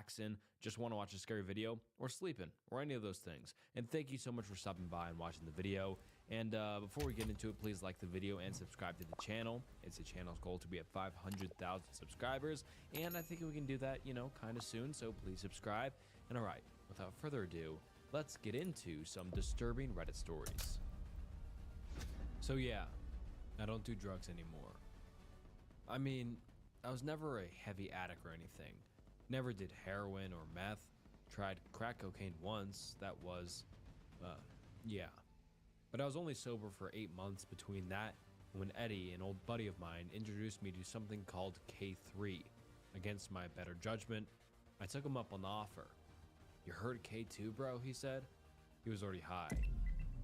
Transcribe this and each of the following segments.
relaxing, just want to watch a scary video, or sleeping, or any of those things. And thank you so much for stopping by and watching the video. And before we get into it, please like the video and subscribe to the channel. It's the channel's goal to be at 500,000 subscribers, and I think we can do that, you know, kind of soon, so please subscribe. And all right, without further ado, let's get into some disturbing Reddit stories. So yeah, I don't do drugs anymore. I mean, I was never a heavy addict or anything. Never did heroin or meth. Tried crack cocaine once. That was, yeah. But I was only sober for 8 months between that and when Eddie, an old buddy of mine, introduced me to something called K3. Against my better judgment, I took him up on the offer. "You heard K2, bro?" he said. He was already high.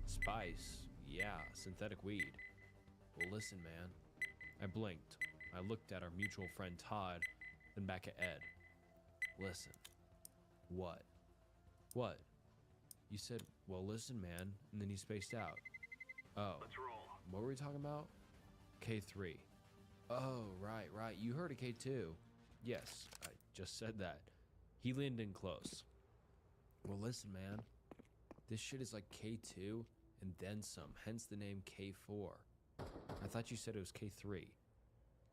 "Spice? Yeah, synthetic weed." "Well, listen, man." I blinked. I looked at our mutual friend Todd, then back at Ed. "Listen." "What?" "What?" You said, "Well, listen, man," and then you spaced out. "Oh, Let's roll. what were we talking about?" "K3. "Oh, right. You heard of K2. "Yes, I just said that." He leaned in close. "Well, listen, man. This shit is like K2 and then some, hence the name K4. I thought you said it was K3.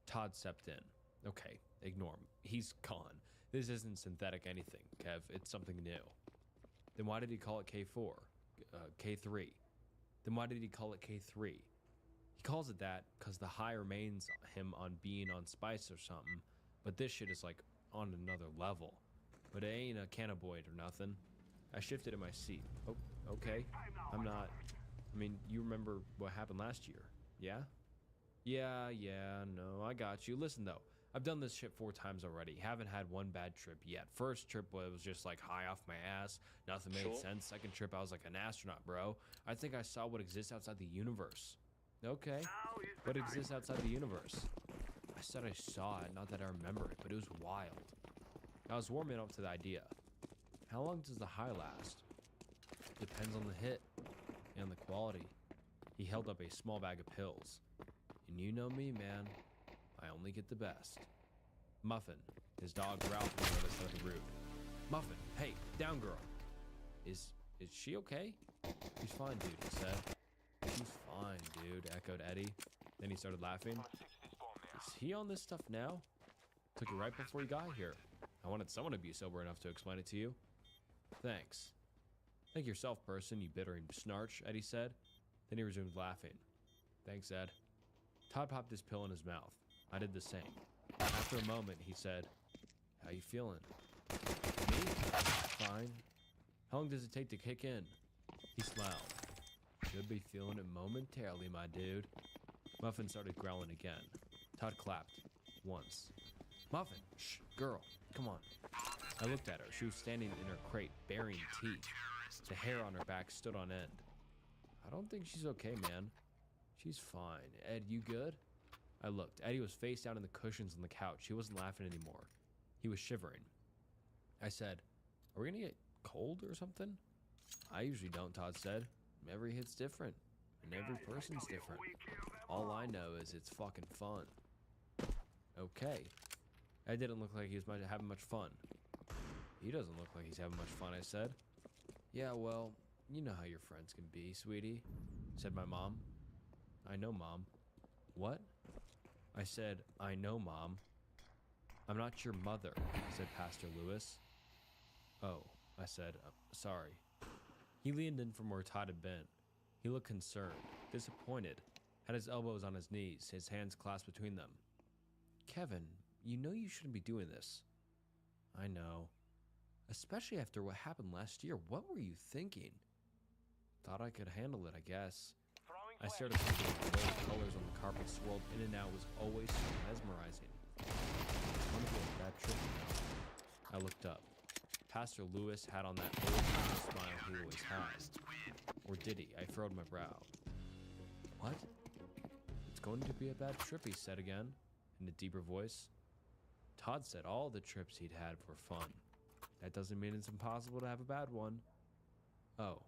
Todd stepped in. "Okay, ignore him. He's gone. This isn't synthetic anything, Kev. It's something new." "Then why did he call it K4? K3. "Then why did he call it K3? "He calls it that because the high remains him on being on spice or something, but this shit is like on another level. But it ain't a cannabinoid or nothing." I shifted in my seat. "Oh, okay. I'm not... I mean, you remember what happened last year, yeah?" Yeah, no, I got you. Listen, though, I've done this shit 4 times already. Haven't had one bad trip yet. First trip was just like high off my ass. Nothing made sense. Second trip, I was like an astronaut, bro. I think I saw what exists outside the universe. "Okay, what exists outside the universe?" I said I saw it, not that I remember it, but it was wild. I was warming up to the idea. "How long does the high last?" "Depends on the hit and the quality." He held up a small bag of pills. "And you know me, man. I only get the best." Muffin, his dog, growled from the other side of the room. "Muffin, hey, down girl." Is she okay?" "She's fine, dude," he said. "She's fine, dude," echoed Eddie. Then he started laughing. "Is he on this stuff now?" "Took it right before he got here. I wanted someone to be sober enough to explain it to you." "Thanks." "Thank yourself, person, you bitter snarch," Eddie said. Then he resumed laughing. "Thanks, Ed." Todd popped his pill in his mouth. I did the same. After a moment, he said, "How you feeling?" "Me? Fine." "How long does it take to kick in?" He smiled. "Should be feeling it momentarily, my dude." Muffin started growling again. Todd clapped. Once. "Muffin, shh, girl, come on." I looked at her. She was standing in her crate, baring teeth. The hair on her back stood on end. "I don't think she's okay, man." "She's fine. Ed, you good?" I looked. Eddie was face down in the cushions on the couch. He wasn't laughing anymore. He was shivering. I said, "Are we gonna get cold or something?" "I usually don't," Todd said. "Every hit's different, and every person's different. All I know is it's fucking fun." "Okay." Ed didn't look like he was having much fun. "He doesn't look like he's having much fun," I said. "Yeah, well, you know how your friends can be, sweetie," said my mom. "I know, Mom." "What?" I said, "I know, Mom." "I'm not your mother," said Pastor Lewis. "Oh," I said, "sorry." He leaned in from where Todd had been. He looked concerned, disappointed, had his elbows on his knees, his hands clasped between them. "Kevin, you know you shouldn't be doing this." "I know. Especially after what happened last year. What were you thinking?" "Thought I could handle it, I guess." I stared at something. Those colors on the carpet swirled in and out was always so mesmerizing. I want to be a bad trip now. I looked up. Pastor Lewis had on that old smile he always had. Or did he? I furrowed my brow. "What?" "It's going to be a bad trip," he said again, in a deeper voice. Todd said all the trips he'd had were fun. That doesn't mean it's impossible to have a bad one. "Oh.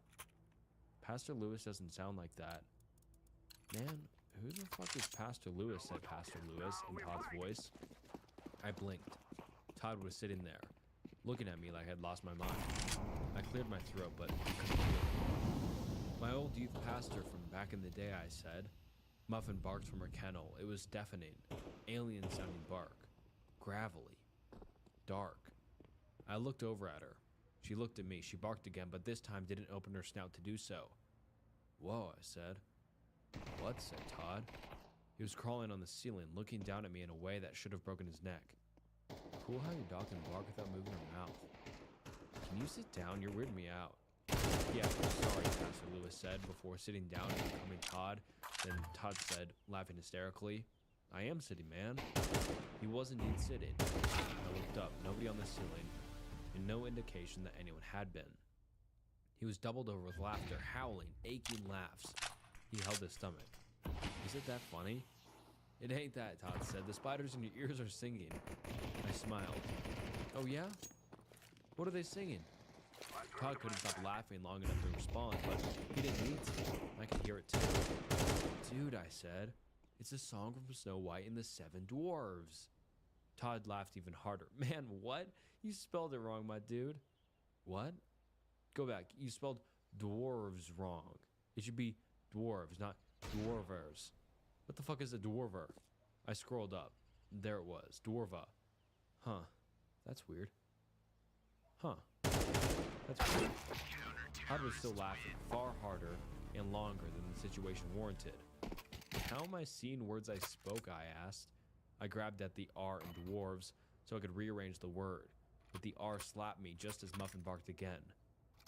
Pastor Lewis doesn't sound like that." "Man, who the fuck is Pastor Lewis?" said Pastor Lewis in Todd's voice. I blinked. Todd was sitting there, looking at me like I'd lost my mind. I cleared my throat, but couldn't feel it. My old youth pastor from back in the day, I said. Muffin barked from her kennel. It was deafening, alien-sounding bark. Gravelly. Dark. I looked over at her. She looked at me. She barked again, but this time didn't open her snout to do so. Whoa, I said. What? Said Todd. He was crawling on the ceiling, looking down at me in a way that should have broken his neck. Cool how your dog can bark without moving her mouth. Can you sit down? You're weirding me out. Yeah, sorry, Pastor Lewis said before sitting down and becoming Todd. Then Todd said, laughing hysterically, I am sitting, man. He was indeed sitting. I looked up, nobody on the ceiling, and no indication that anyone had been. He was doubled over with laughter, howling, aching laughs. He held his stomach. Is it that funny? It ain't that, Todd said. The spiders in your ears are singing. I smiled. Oh yeah? What are they singing? Todd couldn't stop laughing long enough to respond, but he didn't need to. I could hear it too. Dude, I said, it's a song from Snow White and the Seven Dwarves. Todd laughed even harder. Man, what? You spelled it wrong, my dude. What? Go back. You spelled dwarves wrong. It should be dwarves, not dwarvers. What the fuck is a dwarver? I scrolled up. There it was. Dwarva. Huh. That's weird. Huh. That's weird. Todd was still laughing, far harder and longer than the situation warranted. How am I seeing words I spoke, I asked. I grabbed at the R in dwarves so I could rearrange the word, but the R slapped me just as Muffin barked again.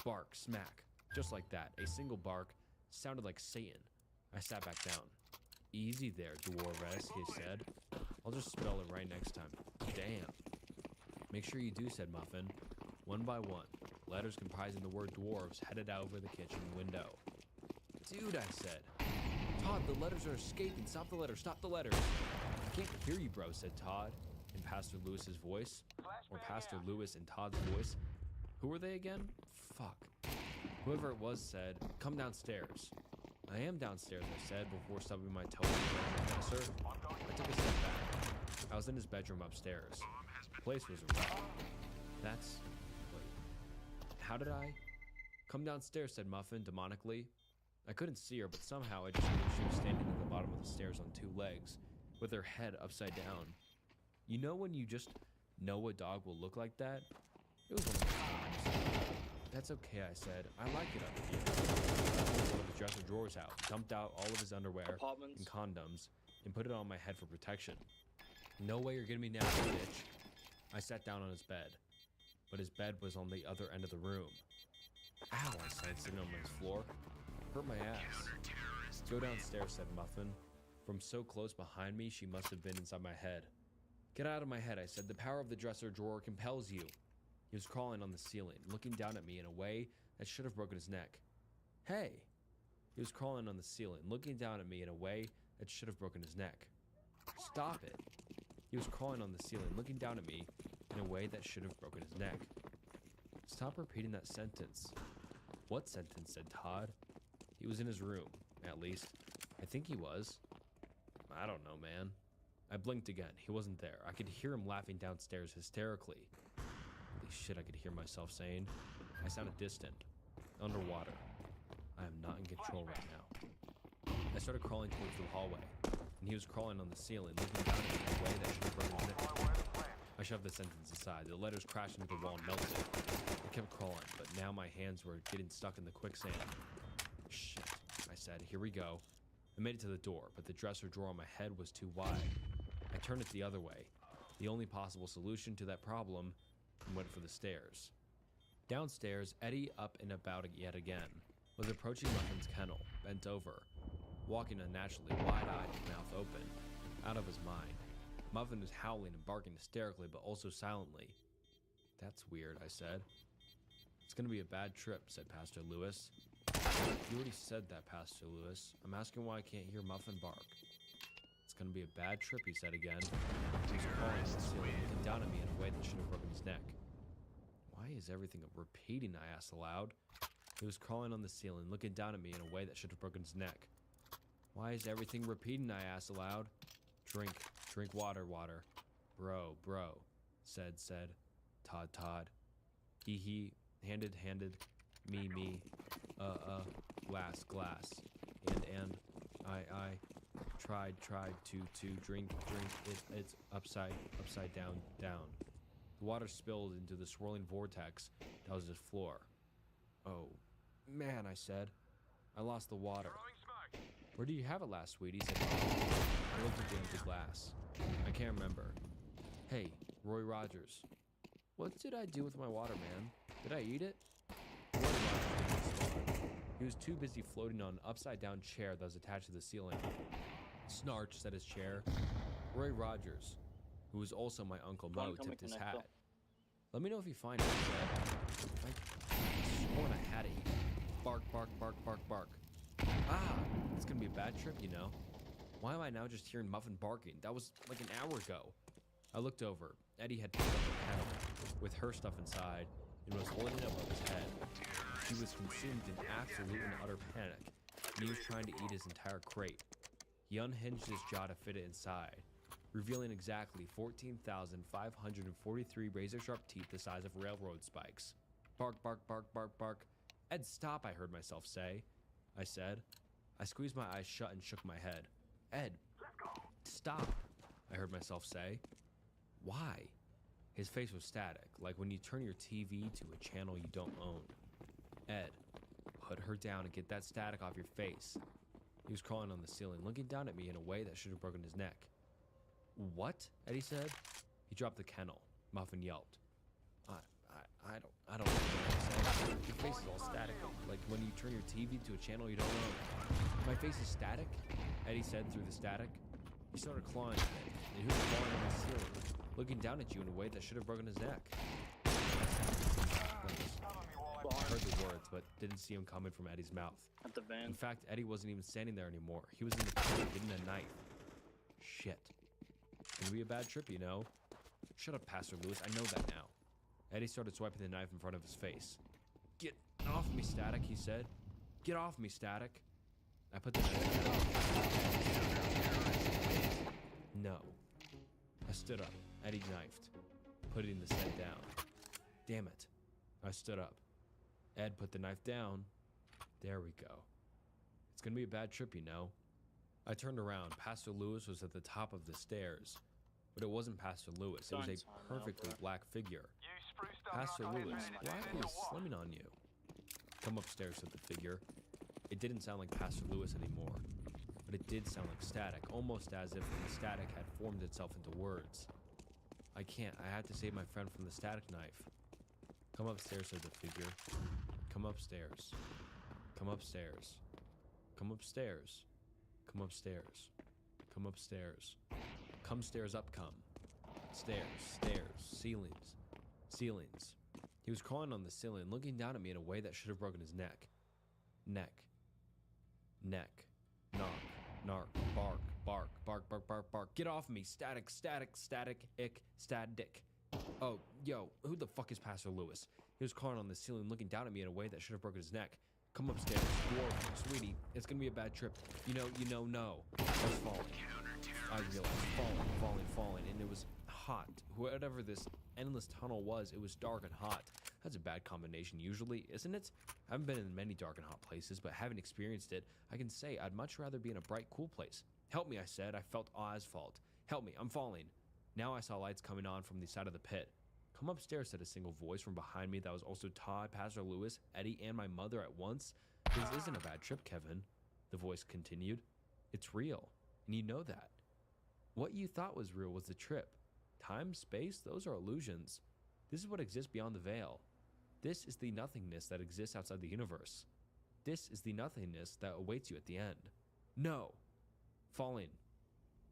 Bark, smack, just like that. A single bark sounded like Satan. I sat back down. Easy there, dwarves, he said. I'll just spell it right next time. Damn. Make sure you do, said Muffin. One by one, letters comprising the word dwarves headed out over the kitchen window. Dude, I said. Todd, the letters are escaping. Stop the letters. Stop the letters. I can't hear you, bro, said Todd in Pastor Lewis's voice. Or Pastor Lewis in Todd's voice. Who were they again? Fuck. Whoever it was said, come downstairs. I am downstairs, I said before stubbing my toe on the dresser. I took a step back. I was in his bedroom upstairs. The place was a wreck. That's... Wait. How did I? Come downstairs, said Muffin demonically. I couldn't see her, but somehow I just knew she was standing at the bottom of the stairs on two legs, with her head upside down. You know when you just know a dog will look like that? It was one of those times. That's okay, I said. I like it up here. I pulled one of his dresser drawers out, dumped out all of his underwear and condoms, and put it on my head for protection. No way you're getting me now, bitch. I sat down on his bed, but his bed was on the other end of the room. Ow, I said, sitting on his floor. Hurt my ass. Go downstairs, said Muffin. From so close behind me, she must have been inside my head. Get out of my head, I said. The power of the dresser drawer compels you. He was crawling on the ceiling, looking down at me in a way that should have broken his neck. Hey! He was crawling on the ceiling, looking down at me in a way that should have broken his neck. Stop it! He was crawling on the ceiling, looking down at me in a way that should have broken his neck. Stop repeating that sentence. What sentence? Said Todd. He was in his room, at least. I think he was. I don't know, man. I blinked again. He wasn't there. I could hear him laughing downstairs hysterically. Holy shit, I could hear myself saying. I sounded distant. Underwater. I am not in control right now. I started crawling towards the hallway, and he was crawling on the ceiling, looking down at me in a way that should have broken his neck. I shoved the sentence aside. The letters crashed into the wall and melted. I kept crawling, but now my hands were getting stuck in the quicksand. Shit, I said. Here we go. I made it to the door, but the dresser drawer on my head was too wide. I turned it the other way, the only possible solution to that problem, and went for the stairs. Downstairs, Eddie, up and about yet again, was approaching Muffin's kennel, bent over, walking unnaturally, wide-eyed, mouth open, out of his mind. Muffin was howling and barking hysterically, but also silently. That's weird, I said. It's gonna be a bad trip, said Pastor Lewis. You already said that, Pastor Lewis. I'm asking why I can't hear Muffin bark. It's gonna be a bad trip, he said again. He was crawling on the ceiling, looking down at me in a way that should have broken his neck. Why is everything repeating, I asked aloud. He was crawling on the ceiling, looking down at me in a way that should have broken his neck. Why is everything repeating, I asked aloud. Drink water. Bro, said, Todd. He handed me glass, and I tried to drink it. It's upside down. The water spilled into the swirling vortex that was his floor. Oh man, I said. I lost the water. Where did you have it last, sweetie? Said Mom. I looked at the empty glass. I can't remember. Hey, Roy Rogers. What did I do with my water, man? Did I eat it? Roy Rogers didn't respond. He was too busy floating on an upside-down chair that was attached to the ceiling. Snarch, said his chair. Roy Rogers, who was also my Uncle Mo, tipped his hat. Let me know if you find it, he said. I sworn I had it. Bark. Ah, it's gonna be a bad trip, you know. Why am I now just hearing Muffin barking? That was like an hour ago. I looked over. Eddie had picked up a kettle with her stuff inside and was holding it above his head. He was consumed in absolute and utter panic, and he was trying to eat his entire crate. He unhinged his jaw to fit it inside, revealing exactly 14,543 razor-sharp teeth the size of railroad spikes. Bark. Ed, stop, I heard myself say. I said. I squeezed my eyes shut and shook my head. Ed, stop, I heard myself say. Why? His face was static, like when you turn your TV to a channel you don't own. Ed, put her down and get that static off your face. He was crawling on the ceiling, looking down at me in a way that should have broken his neck. What? Eddie said. He dropped the kennel. Muffin yelped. I don't know what to say. Your face is all static, like when you turn your TV to a channel you don't own. My face is static? Eddie said through the static. He started clawing at it, and he was clawing on the ceiling, looking down at you in a way that should have broken his neck. I heard the words, but didn't see him coming from Eddie's mouth. At the van. In fact, Eddie wasn't even standing there anymore. He was in the kitchen getting a knife. Shit. It's gonna be a bad trip, you know. Shut up, Pastor Lewis. I know that now. Eddie started swiping the knife in front of his face. Get off me, Static, he said. Get off me, Static. I put the knife down. No. I stood up. Eddie knifed, putting the set down. Damn it. I stood up. Ed put the knife down. There we go. It's gonna be a bad trip, you know. I turned around. Pastor Lewis was at the top of the stairs. But it wasn't Pastor Lewis. It was a perfectly black figure. Pastor Lewis, black is slimming on you. Come upstairs, said the figure. It didn't sound like Pastor Lewis anymore, but it did sound like static, almost as if the static had formed itself into words. I can't. I had to save my friend from the static knife. Come upstairs, said the figure. Come upstairs. Come upstairs. Come upstairs. Come upstairs. Come upstairs. Come stairs up, come. Stairs, ceilings. He was crawling on the ceiling, looking down at me in a way that should have broken his neck. Neck. Nark. Bark. Get off me. Static. Oh, yo, who the fuck is Pastor Lewis? He was crawling on the ceiling, looking down at me in a way that should have broken his neck. Come upstairs, dwarf, sweetie. It's gonna be a bad trip. No. I was falling. I realized falling, and it was hot. Whatever this endless tunnel was, it was dark and hot. That's a bad combination usually, isn't it? I haven't been in many dark and hot places, but having experienced it, I can say I'd much rather be in a bright, cool place. Help me, I said. I felt Oz's fault. Help me, I'm falling. Now I saw lights coming on from the side of the pit. Come upstairs, said a single voice from behind me that was also Todd, Pastor Lewis, Eddie, and my mother at once. This isn't a bad trip, Kevin, the voice continued. It's real, and you know that. What you thought was real was the trip. Time, space, those are illusions. This is what exists beyond the veil. This is the nothingness that exists outside the universe. This is the nothingness that awaits you at the end. No! Falling.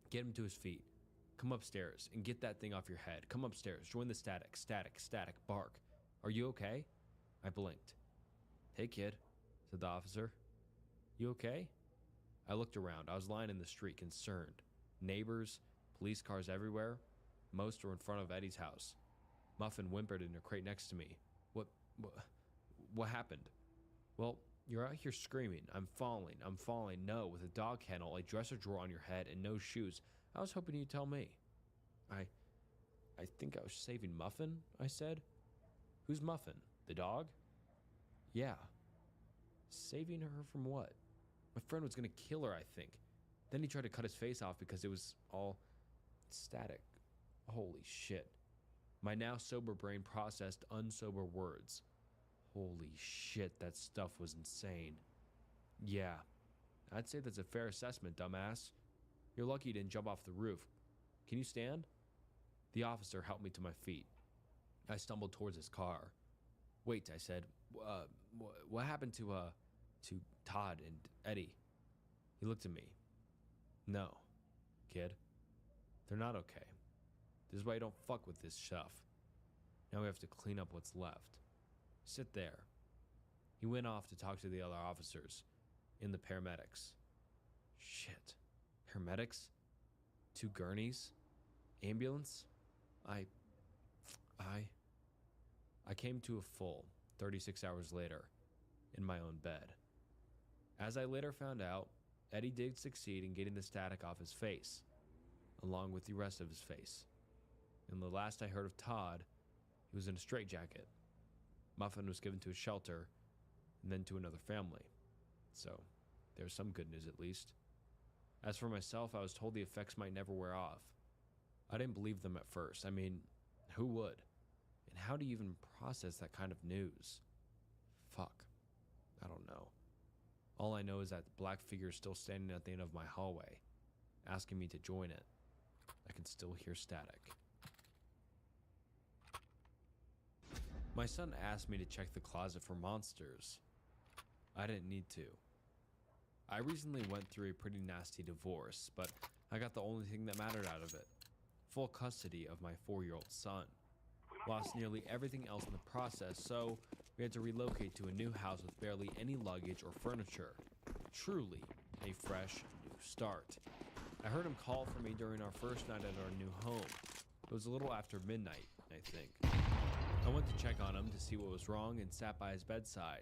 Get him to his feet. Come upstairs and get that thing off your head. Come upstairs. Join the static. Bark. Are you okay? I blinked. Hey, kid, said the officer. You okay? I looked around. I was lying in the street, concerned. Neighbors, police cars everywhere. Most were in front of Eddie's house. Muffin whimpered in her crate next to me. What happened? Well, you're out here screaming. I'm falling. No, with a dog kennel, a dresser drawer on your head, and no shoes. I was hoping you'd tell me. I think I was saving Muffin, I said. Who's Muffin? The dog? Yeah. Saving her from what? My friend was gonna kill her, I think. Then he tried to cut his face off because it was all static. Holy shit. My now sober brain processed unsober words. Holy shit, that stuff was insane. Yeah, I'd say that's a fair assessment, dumbass. You're lucky you didn't jump off the roof. Can you stand? The officer helped me to my feet. I stumbled towards his car. Wait, I said. What happened to Todd and Eddie? He looked at me. No, kid. They're not okay. This is why you don't fuck with this stuff. Now we have to clean up what's left. Sit there. He went off to talk to the other officers and the paramedics. Shit. Paramedics? 2 gurneys? Ambulance? I came to a full 36 hours later in my own bed. As I later found out, Eddie did succeed in getting the static off his face, along with the rest of his face. And the last I heard of Todd, he was in a straitjacket. Muffin was given to a shelter, and then to another family. So, there's some good news at least. As for myself, I was told the effects might never wear off. I didn't believe them at first. I mean, who would? And how do you even process that kind of news? Fuck. I don't know. All I know is that the black figure is still standing at the end of my hallway, asking me to join it. I can still hear static. My son asked me to check the closet for monsters. I didn't need to. I recently went through a pretty nasty divorce, but I got the only thing that mattered out of it. Full custody of my 4-year-old son. Lost nearly everything else in the process, so we had to relocate to a new house with barely any luggage or furniture. Truly a fresh new start. I heard him call for me during our first night at our new home. It was a little after midnight, I think. I went to check on him to see what was wrong and sat by his bedside.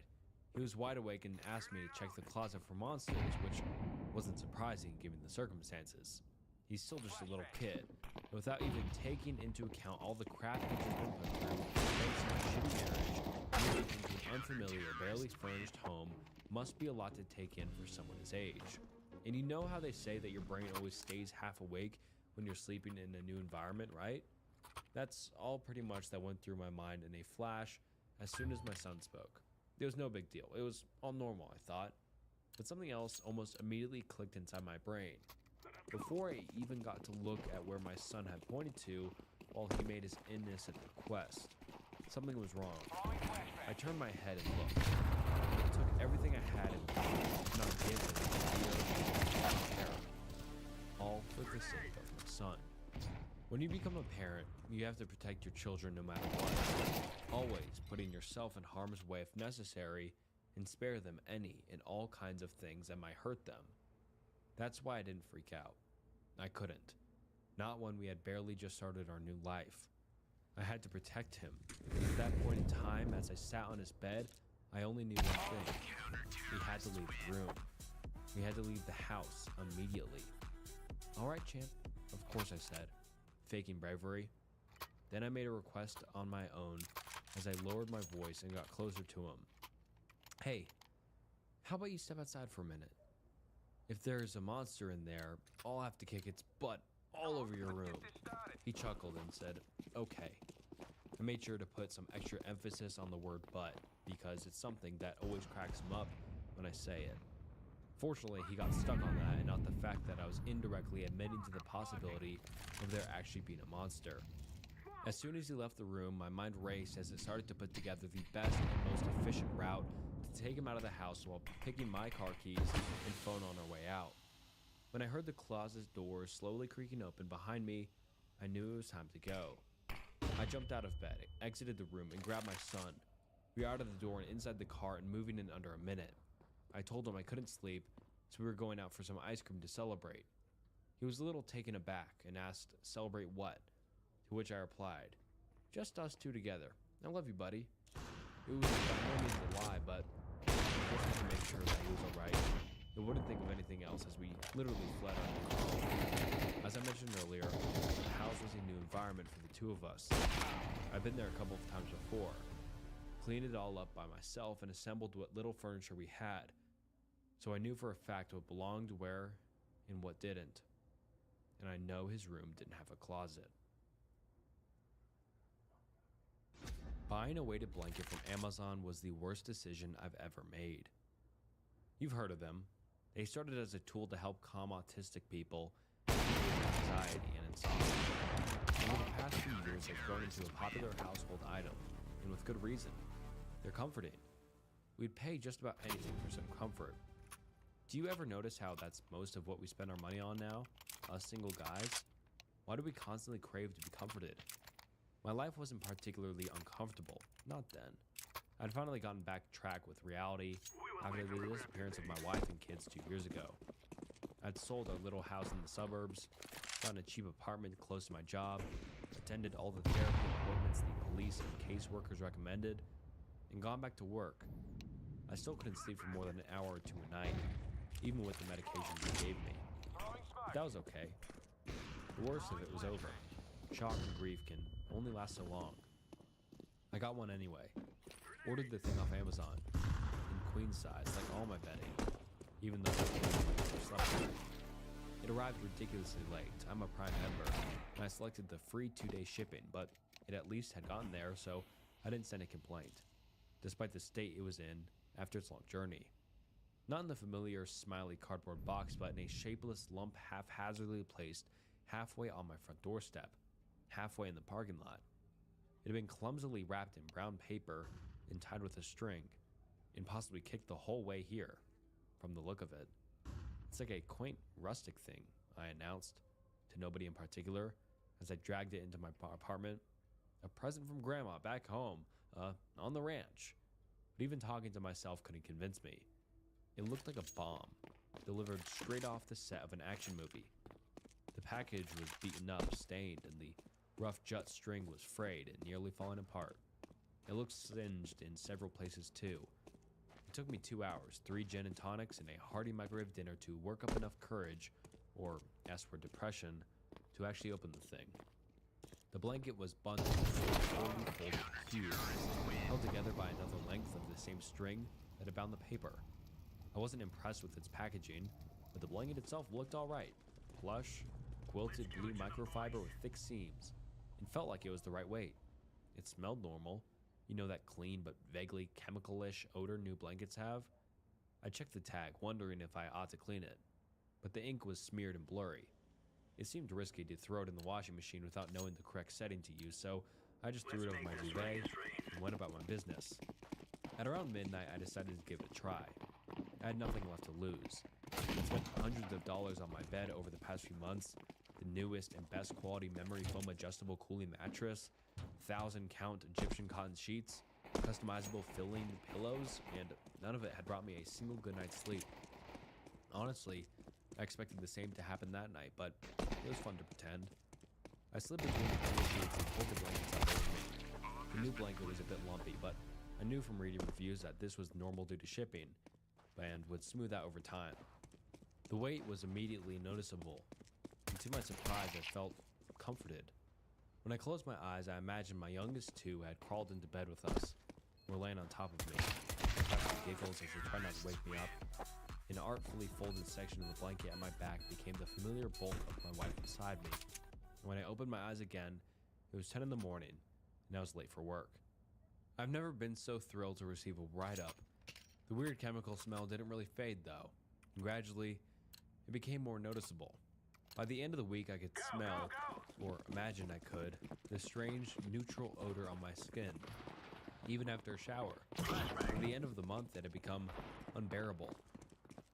He was wide awake and asked me to check the closet for monsters, which wasn't surprising given the circumstances. He's still just a little kid, but without even taking into account all the crap he's just been put through, thanks to my shitty marriage, moving into an unfamiliar, barely furnished home must be a lot to take in for someone his age. And you know how they say that your brain always stays half awake when you're sleeping in a new environment, right? That's all pretty much that went through my mind in a flash as soon as my son spoke. It was no big deal. It was all normal, I thought. But something else almost immediately clicked inside my brain. Before I even got to look at where my son had pointed to while he made his innocent request, something was wrong. I turned my head and looked. It took everything I had and not give it fear and terror. All for the sake of my son. When you become a parent, you have to protect your children no matter what. Always putting yourself in harm's way if necessary, and spare them any and all kinds of things that might hurt them. That's why I didn't freak out. I couldn't. Not when we had barely just started our new life. I had to protect him. At that point in time, as I sat on his bed, I only knew one thing. We had to leave the room. We had to leave the house immediately. All right, champ. Of course I said, faking bravery. Then I made a request on my own as I lowered my voice and got closer to him. Hey, how about you step outside for a minute? If there's a monster in there, I'll have to kick its butt all over your room. He chuckled and said, okay. I made sure to put some extra emphasis on the word butt because it's something that always cracks him up when I say it. Fortunately, he got stuck on that and not the fact that I was indirectly admitting to the possibility of there actually being a monster. As soon as he left the room, my mind raced as it started to put together the best and most efficient route to take him out of the house while picking my car keys and phone on our way out. When I heard the closet doors slowly creaking open behind me, I knew it was time to go. I jumped out of bed, exited the room, and grabbed my son. We were out of the door and inside the car and moving in under a minute. I told him I couldn't sleep, so we were going out for some ice cream to celebrate. He was a little taken aback and asked, celebrate what? To which I replied, just us two together. I love you, buddy. It was by no means a lie, but I just wanted to make sure that he was alright. I wouldn't think of anything else as we literally fled our new home. As I mentioned earlier, the house was a new environment for the two of us. I've been there a couple of times before, cleaned it all up by myself and assembled what little furniture we had, so I knew for a fact what belonged where and what didn't. And I know his room didn't have a closet. Buying a weighted blanket from Amazon was the worst decision I've ever made. You've heard of them. They started as a tool to help calm autistic people with anxiety and insomnia. Over the past few years, they've grown into a popular household item, and with good reason. They're comforting. We'd pay just about anything for some comfort. Do you ever notice how that's most of what we spend our money on now? Us single guys? Why do we constantly crave to be comforted? My life wasn't particularly uncomfortable, not then. I'd finally gotten back track with reality after the disappearance of my wife and kids 2 years ago. I'd sold our little house in the suburbs, found a cheap apartment close to my job, attended all the therapy appointments the police and caseworkers recommended, and gone back to work. I still couldn't sleep for more than an hour or two a night, even with the medication they gave me. But that was okay. The worst of it was over. Shock and grief can only last so long. I got one anyway. Ordered the thing off Amazon, in queen size, like all my bedding, even though I slept with it. It arrived ridiculously late. I'm a Prime member, and I selected the free 2-day shipping, but it at least had gotten there, so I didn't send a complaint, despite the state it was in after its long journey. Not in the familiar smiley cardboard box, but in a shapeless lump haphazardly placed halfway on my front doorstep, halfway in the parking lot. It had been clumsily wrapped in brown paper and tied with a string, and possibly kicked the whole way here, from the look of it. It's like a quaint rustic thing, I announced, to nobody in particular, as I dragged it into my apartment. A present from Grandma back home, on the ranch. But even talking to myself couldn't convince me. It looked like a bomb, delivered straight off the set of an action movie. The package was beaten up, stained, and the rough jut string was frayed and nearly falling apart. It looked singed in several places too. It took me 2 hours, 3 gin and tonics, and a hearty microwave dinner to work up enough courage, or S word depression, to actually open the thing. The blanket was bundled into a fully folded cube, held together by another length of the same string that had bound the paper. I wasn't impressed with its packaging, but the blanket itself looked alright. Plush, quilted blue microfiber with thick seams, and felt like it was the right weight. It smelled normal. You know that clean but vaguely chemical-ish odor new blankets have? I checked the tag, wondering if I ought to clean it, but the ink was smeared and blurry. It seemed risky to throw it in the washing machine without knowing the correct setting to use, so I just threw it over my duvet and went about my business. At around midnight, I decided to give it a try. I had nothing left to lose. I spent hundreds of dollars on my bed over the past few months, the newest and best quality memory foam adjustable cooling mattress, 1,000-count Egyptian cotton sheets, customizable filling pillows, and none of it had brought me a single good night's sleep. Honestly, I expected the same to happen that night, but it was fun to pretend. I slid between the pillow sheets and pulled the blankets up over me. The new blanket was a bit lumpy, but I knew from reading reviews that this was normal due to shipping, and would smooth out over time. The weight was immediately noticeable, and to my surprise, I felt comforted. When I closed my eyes, I imagined my youngest two had crawled into bed with us, were laying on top of me, cracking giggles as they tried not to wake me up. An artfully folded section of the blanket at my back became the familiar bulk of my wife beside me. And when I opened my eyes again, it was 10 in the morning, and I was late for work. I've never been so thrilled to receive a write-up. The weird chemical smell didn't really fade, though, and gradually, it became more noticeable. By the end of the week, I could smell, or imagine I could, the strange, neutral odor on my skin, even after a shower. By the end of the month, it had become unbearable.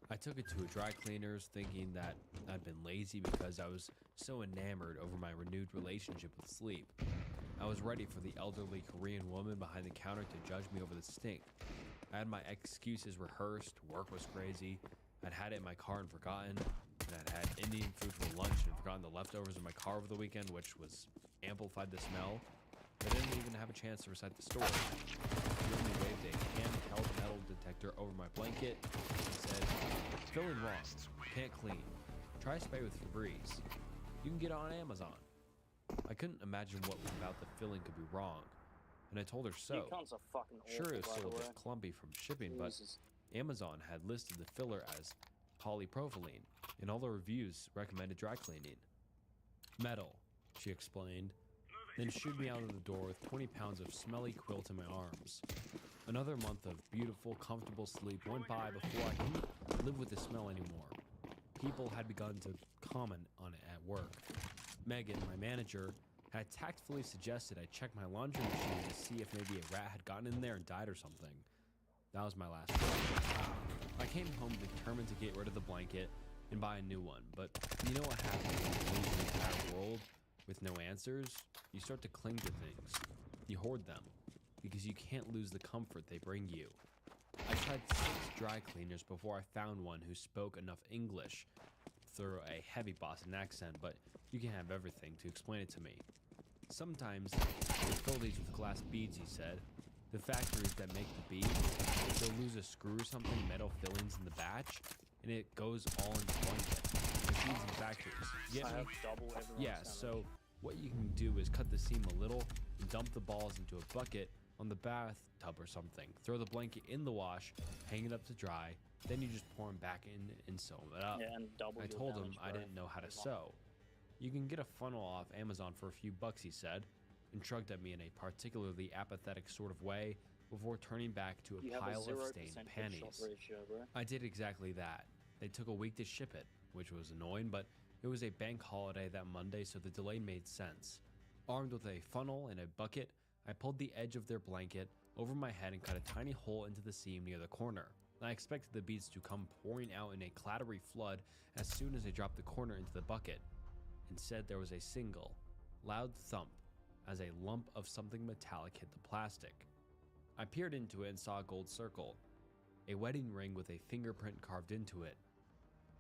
I took it to a dry cleaner's, thinking that I'd been lazy because I was so enamored over my renewed relationship with sleep. I was ready for the elderly Korean woman behind the counter to judge me over the stink. I had my excuses rehearsed, work was crazy, I'd had it in my car and forgotten, and I'd had Indian food for lunch and forgotten the leftovers in my car over the weekend, which was amplified the smell. I didn't even have a chance to recite the story. He only waved a handheld metal detector over my blanket and said, "Filling wrong, can't clean. Try spray with Febreze. You can get it on Amazon." I couldn't imagine what about the filling could be wrong. and I told her so. Decon's a fucking Sure, awful, it was by still the a way. bit clumpy from shipping, but Jesus. Amazon had listed the filler as polypropylene, and all the reviews recommended dry cleaning. Metal, she explained, then shooed me out of the door with 20 pounds of smelly quilt in my arms. Another month of beautiful, comfortable sleep went by before I couldn't live with the smell anymore. People had begun to comment on it at work. Megan, my manager, had tactfully suggested I check my laundry machine to see if maybe a rat had gotten in there and died or something. That was my last one. I came home determined to get rid of the blanket and buy a new one, but you know what happens when you lose the entire world with no answers? You start to cling to things. You hoard them, because you can't lose the comfort they bring you. I tried 6 dry cleaners before I found one who spoke enough English through a heavy Boston accent, but you can have everything to explain it to me. Sometimes they fill these with glass beads, he said. The factories that make the beads, they'll lose a screw or something, metal fillings in the batch, and it goes all into blanket. The beads in factories. Get I me? have double everyone's Yeah, damage. so what you can do is cut the seam a little and dump the balls into a bucket on the bathtub or something. Throw the blanket in the wash, hang it up to dry, then you just pour them back in and sew it up. Yeah, and double I your told him damage, I bro. didn't know how to sew. You can get a funnel off Amazon for a few bucks, he said, and shrugged at me in a particularly apathetic sort of way before turning back to You a have a pile of 0% stained headshot panties. ratio, bro. I did exactly that. They took a week to ship it, which was annoying, but it was a bank holiday that Monday, so the delay made sense. Armed with a funnel and a bucket, I pulled the edge of their blanket over my head and cut a tiny hole into the seam near the corner. I expected the beads to come pouring out in a clattery flood as soon as I dropped the corner into the bucket. Instead, there was a single, loud thump as a lump of something metallic hit the plastic. I peered into it and saw a gold circle, a wedding ring with a fingerprint carved into it,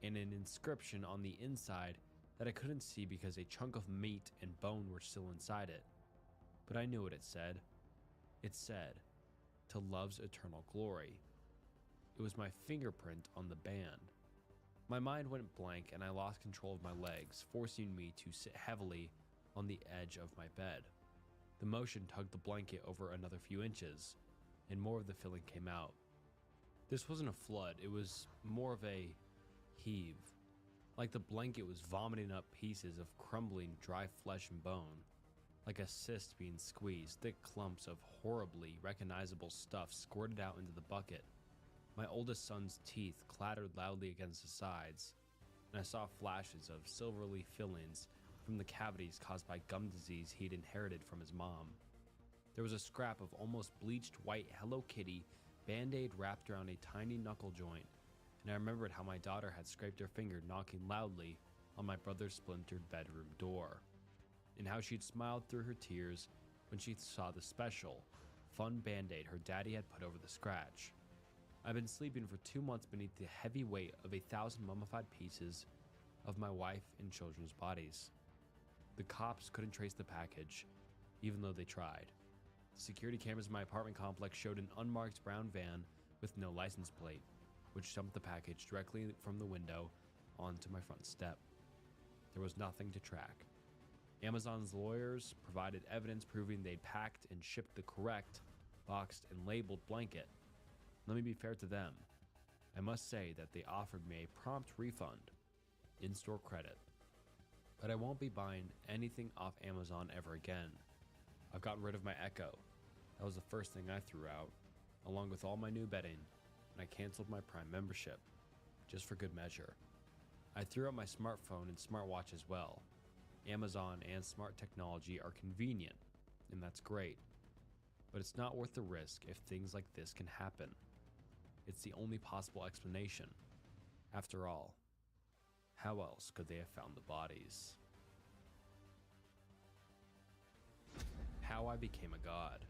and an inscription on the inside that I couldn't see because a chunk of meat and bone were still inside it. But I knew what it said. It said, "To love's eternal glory." It was my fingerprint on the band. My mind went blank and I lost control of my legs, forcing me to sit heavily on the edge of my bed. The motion tugged the blanket over another few inches, and more of the filling came out. This wasn't a flood, it was more of a heave. Like the blanket was vomiting up pieces of crumbling dry flesh and bone. Like a cyst being squeezed, thick clumps of horribly recognizable stuff squirted out into the bucket. My oldest son's teeth clattered loudly against the sides, and I saw flashes of silvery fillings from the cavities caused by gum disease he'd inherited from his mom. There was a scrap of almost bleached white Hello Kitty Band-Aid wrapped around a tiny knuckle joint, and I remembered how my daughter had scraped her finger knocking loudly on my brother's splintered bedroom door, and how she'd smiled through her tears when she saw the special, fun Band-Aid her daddy had put over the scratch. I've been sleeping for 2 months beneath the heavy weight of 1,000 mummified pieces of my wife and children's bodies. The cops couldn't trace the package, even though they tried. Security cameras in my apartment complex showed an unmarked brown van with no license plate, which dumped the package directly from the window onto my front step. There was nothing to track. Amazon's lawyers provided evidence proving they'd packed and shipped the correct, boxed and labeled blanket. Let me be fair to them. I must say that they offered me a prompt refund, in-store credit. But I won't be buying anything off Amazon ever again. I've gotten rid of my Echo. That was the first thing I threw out, along with all my new bedding, and I canceled my Prime membership, just for good measure. I threw out my smartphone and smartwatch as well. Amazon and smart technology are convenient, and that's great. But it's not worth the risk if things like this can happen. It's the only possible explanation. After all, how else could they have found the bodies? How I became a god.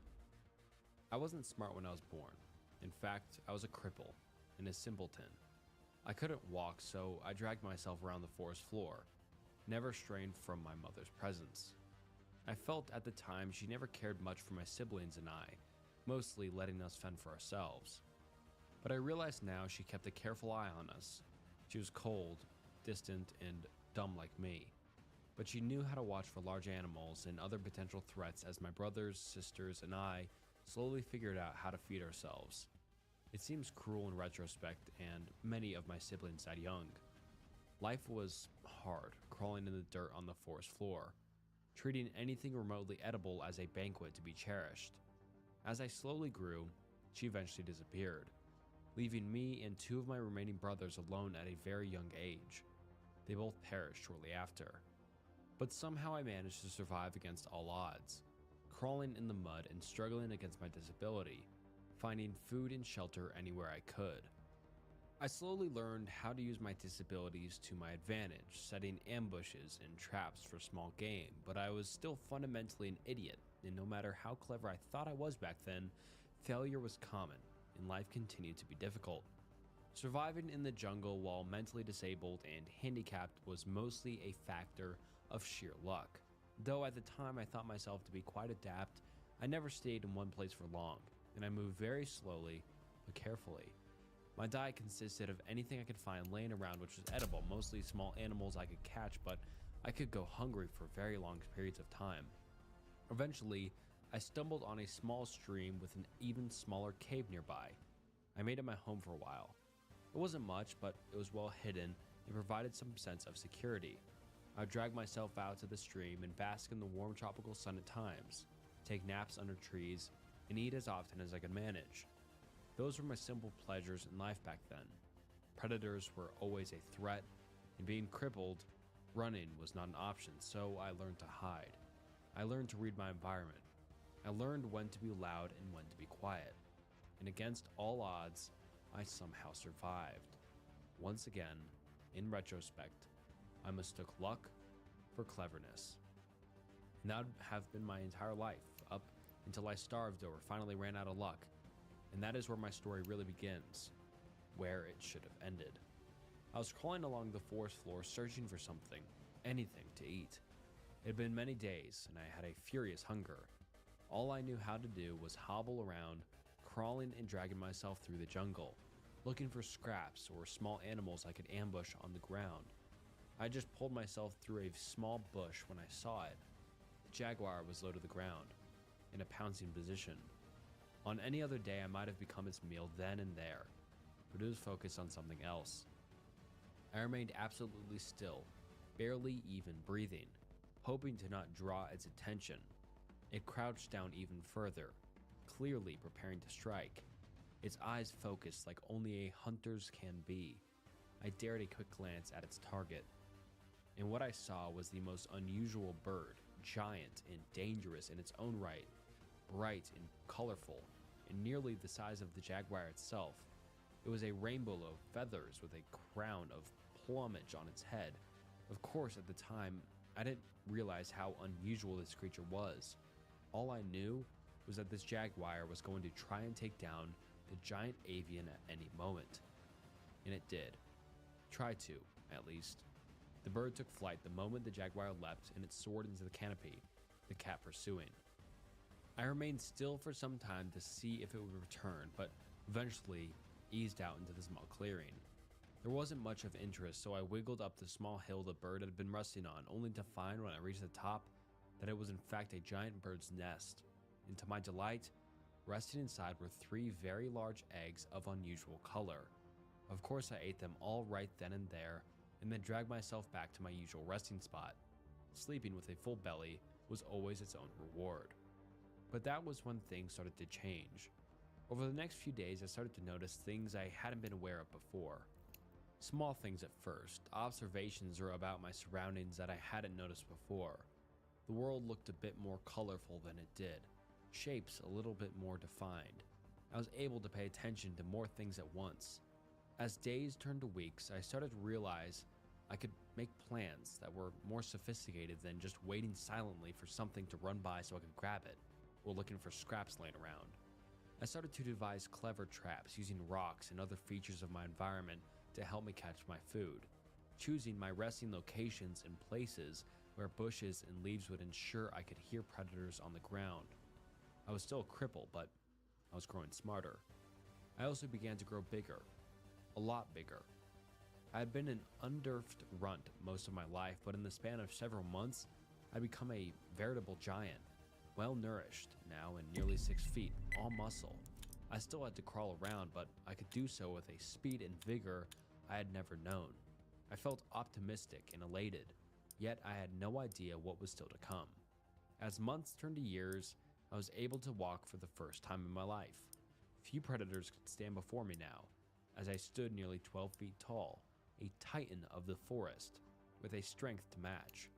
I wasn't smart when I was born. In fact, I was a cripple and a simpleton. I couldn't walk, so I dragged myself around the forest floor, never straying from my mother's presence. I felt at the time she never cared much for my siblings and I, mostly letting us fend for ourselves. But I realized now she kept a careful eye on us. She was cold, distant, and dumb like me. but she knew how to watch for large animals and other potential threats as my brothers, sisters, and I slowly figured out how to feed ourselves. It seems cruel in retrospect, and many of my siblings died young. Life was hard, crawling in the dirt on the forest floor, treating anything remotely edible as a banquet to be cherished. As I slowly grew, she eventually disappeared, leaving me and 2 of my remaining brothers alone at a very young age. They both perished shortly after. But somehow I managed to survive against all odds, crawling in the mud and struggling against my disability, finding food and shelter anywhere I could. I slowly learned how to use my disabilities to my advantage, setting ambushes and traps for small game, but I was still fundamentally an idiot, and no matter how clever I thought I was back then, failure was common, and life continued to be difficult. Surviving in the jungle while mentally disabled and handicapped was mostly a factor of sheer luck. Though at the time I thought myself to be quite adept, I never stayed in one place for long, and I moved very slowly but carefully. My diet consisted of anything I could find laying around which was edible, mostly small animals I could catch, but I could go hungry for very long periods of time. Eventually, I stumbled on a small stream with an even smaller cave nearby. I made it my home for a while. It wasn't much, but it was well hidden and provided some sense of security. I would drag myself out to the stream and bask in the warm tropical sun at times, take naps under trees, and eat as often as I could manage. Those were my simple pleasures in life back then. Predators were always a threat, and being crippled, running was not an option, so I learned to hide. I learned to read my environment. I learned when to be loud and when to be quiet. And against all odds, I somehow survived. Once again, in retrospect, I mistook luck for cleverness. And that would have been my entire life, up until I starved or finally ran out of luck. And that is where my story really begins, where it should have ended. I was crawling along the forest floor searching for something, anything to eat. It had been many days, and I had a furious hunger. All I knew how to do was hobble around, crawling and dragging myself through the jungle, looking for scraps or small animals I could ambush on the ground. I just pulled myself through a small bush when I saw it. The jaguar was low to the ground, in a pouncing position. On any other day, I might have become its meal then and there, but it was focused on something else. I remained absolutely still, barely even breathing, hoping to not draw its attention. It crouched down even further, clearly preparing to strike. Its eyes focused like only a hunter's can be. I dared a quick glance at its target, and what I saw was the most unusual bird, giant and dangerous in its own right, bright and colorful, and nearly the size of the jaguar itself. It was a rainbow of feathers with a crown of plumage on its head. Of course, at the time, I didn't realize how unusual this creature was. All I knew was that this jaguar was going to try and take down the giant avian at any moment. And it did. Tried to, at least. The bird took flight the moment the jaguar leapt and it soared into the canopy, the cat pursuing. I remained still for some time to see if it would return, but eventually eased out into the small clearing. There wasn't much of interest, so I wiggled up the small hill the bird had been resting on, only to find when I reached the top that it was in fact a giant bird's nest. And to my delight, resting inside were 3 very large eggs of unusual color. Of course, I ate them all right then and there, and then dragged myself back to my usual resting spot. Sleeping with a full belly was always its own reward. But that was when things started to change. Over the next few days, I started to notice things I hadn't been aware of before. Small things at first, observations or about my surroundings that I hadn't noticed before. The world looked a bit more colorful than it did, shapes a little bit more defined. I was able to pay attention to more things at once. As days turned to weeks, I started to realize I could make plans that were more sophisticated than just waiting silently for something to run by so I could grab it, or looking for scraps laying around. I started to devise clever traps using rocks and other features of my environment to help me catch my food, choosing my resting locations and places where bushes and leaves would ensure I could hear predators on the ground. I was still crippled, but I was growing smarter. I also began to grow bigger, a lot bigger. I had been an underfed runt most of my life, but in the span of several months, I'd become a veritable giant, well nourished now and nearly 6 feet, all muscle. I still had to crawl around, but I could do so with a speed and vigor I had never known. I felt optimistic and elated, yet I had no idea what was still to come. As months turned to years, I was able to walk for the first time in my life. Few predators could stand before me now, as I stood nearly 12 feet tall, a titan of the forest, with a strength to match.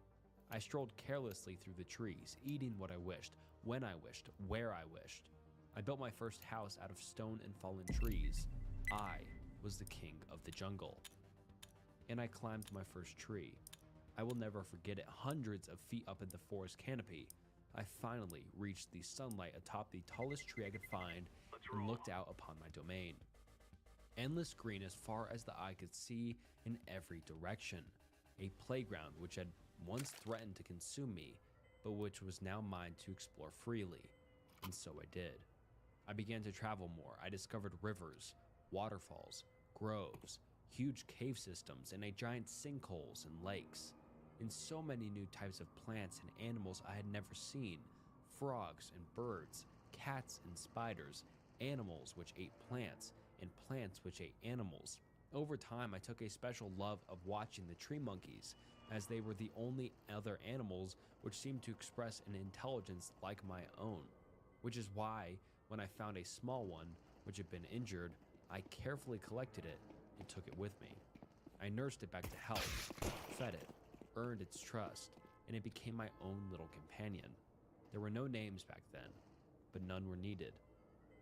I strolled carelessly through the trees, eating what I wished, when I wished, where I wished. I built my first house out of stone and fallen trees. I was the king of the jungle. And I climbed my first tree. I will never forget it. Hundreds of feet up in the forest canopy, I finally reached the sunlight atop the tallest tree I could find and looked out upon my domain. Endless green as far as the eye could see in every direction. A playground which had once threatened to consume me, but which was now mine to explore freely. And so I did. I began to travel more. I discovered rivers, waterfalls, groves, huge cave systems, and a giant sinkholes and lakes. And so many new types of plants and animals I had never seen. Frogs and birds, cats and spiders, animals which ate plants, and plants which ate animals. Over time, I took a special love of watching the tree monkeys, as they were the only other animals which seemed to express an intelligence like my own. Which is why, when I found a small one which had been injured, I carefully collected it and took it with me. I nursed it back to health, fed it, earned its trust, and it became my own little companion. There were no names back then, but none were needed.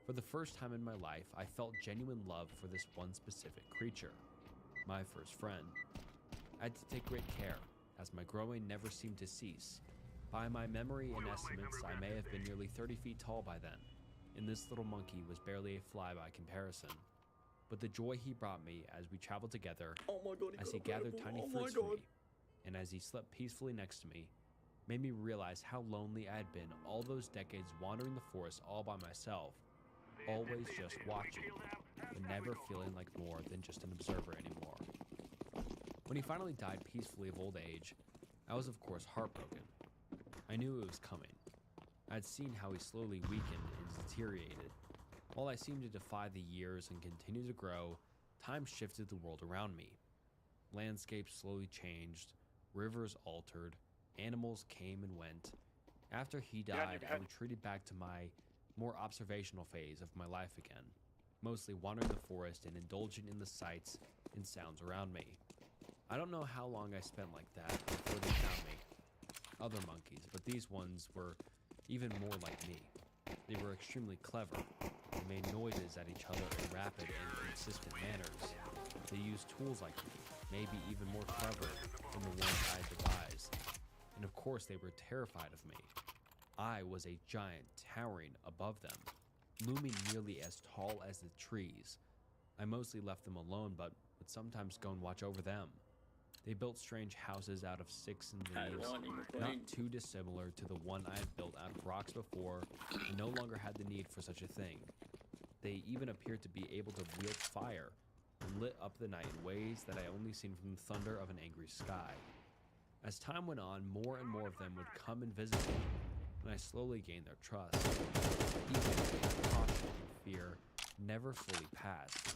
For the first time in my life, I felt genuine love for this one specific creature, my first friend. I had to take great care, as my growing never seemed to cease. By my memory and estimates, I may have been nearly 30 feet tall by then, and this little monkey was barely a fly by comparison. But the joy he brought me as we traveled together, as he gathered tiny fruits for me, and as he slept peacefully next to me, made me realize how lonely I had been all those decades wandering the forest all by myself, always just watching, but never feeling like more than just an observer anymore. When he finally died peacefully of old age, I was of course heartbroken. I knew it was coming. I had seen how he slowly weakened and deteriorated. While I seemed to defy the years and continue to grow, time shifted the world around me. Landscapes slowly changed, rivers altered, animals came and went. After he died, I retreated back to my more observational phase of my life again, mostly wandering the forest and indulging in the sights and sounds around me. I don't know how long I spent like that before they found me. Other monkeys, but these ones were even more like me. They were extremely clever. They made noises at each other in rapid and consistent manners. They used tools like me, maybe even more clever than the ones I had devised. And of course they were terrified of me. I was a giant towering above them, looming nearly as tall as the trees. I mostly left them alone, but would sometimes go and watch over them. They built strange houses out of sticks and leaves, not too dissimilar to the one I had built out of rocks before, and no longer had the need for such a thing. They even appeared to be able to wield fire, and lit up the night in ways that I only seen from the thunder of an angry sky. As time went on, more and more of them would come and visit me, and I slowly gained their trust. Even if caution and fear never fully passed.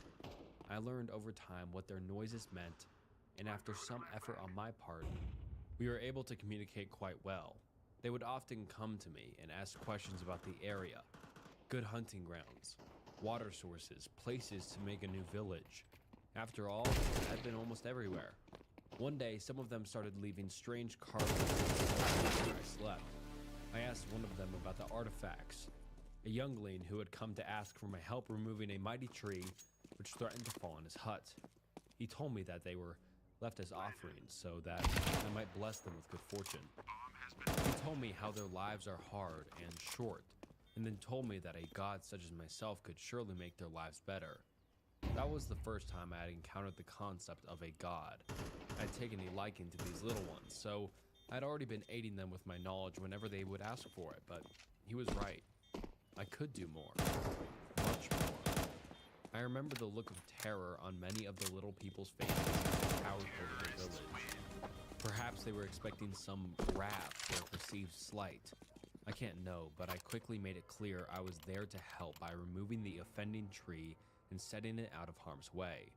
I learned over time what their noises meant, and after some effort on my part, we were able to communicate quite well. They would often come to me and ask questions about the area, good hunting grounds, water sources, places to make a new village. After all, I'd been almost everywhere. One day, some of them started leaving strange carvings where I slept. I asked one of them about the artifacts, a youngling who had come to ask for my help removing a mighty tree which threatened to fall on his hut. He told me that they were left as offerings so that I might bless them with good fortune. He told me how their lives are hard and short, and then told me that a god such as myself could surely make their lives better. That was the first time I had encountered the concept of a god. I had taken a liking to these little ones, so I had already been aiding them with my knowledge whenever they would ask for it, but he was right. I could do more. Much more. I remember the look of terror on many of the little people's faces towered over the village. Perhaps they were expecting some wrath for a perceived slight. I can't know, but I quickly made it clear I was there to help by removing the offending tree and setting it out of harm's way.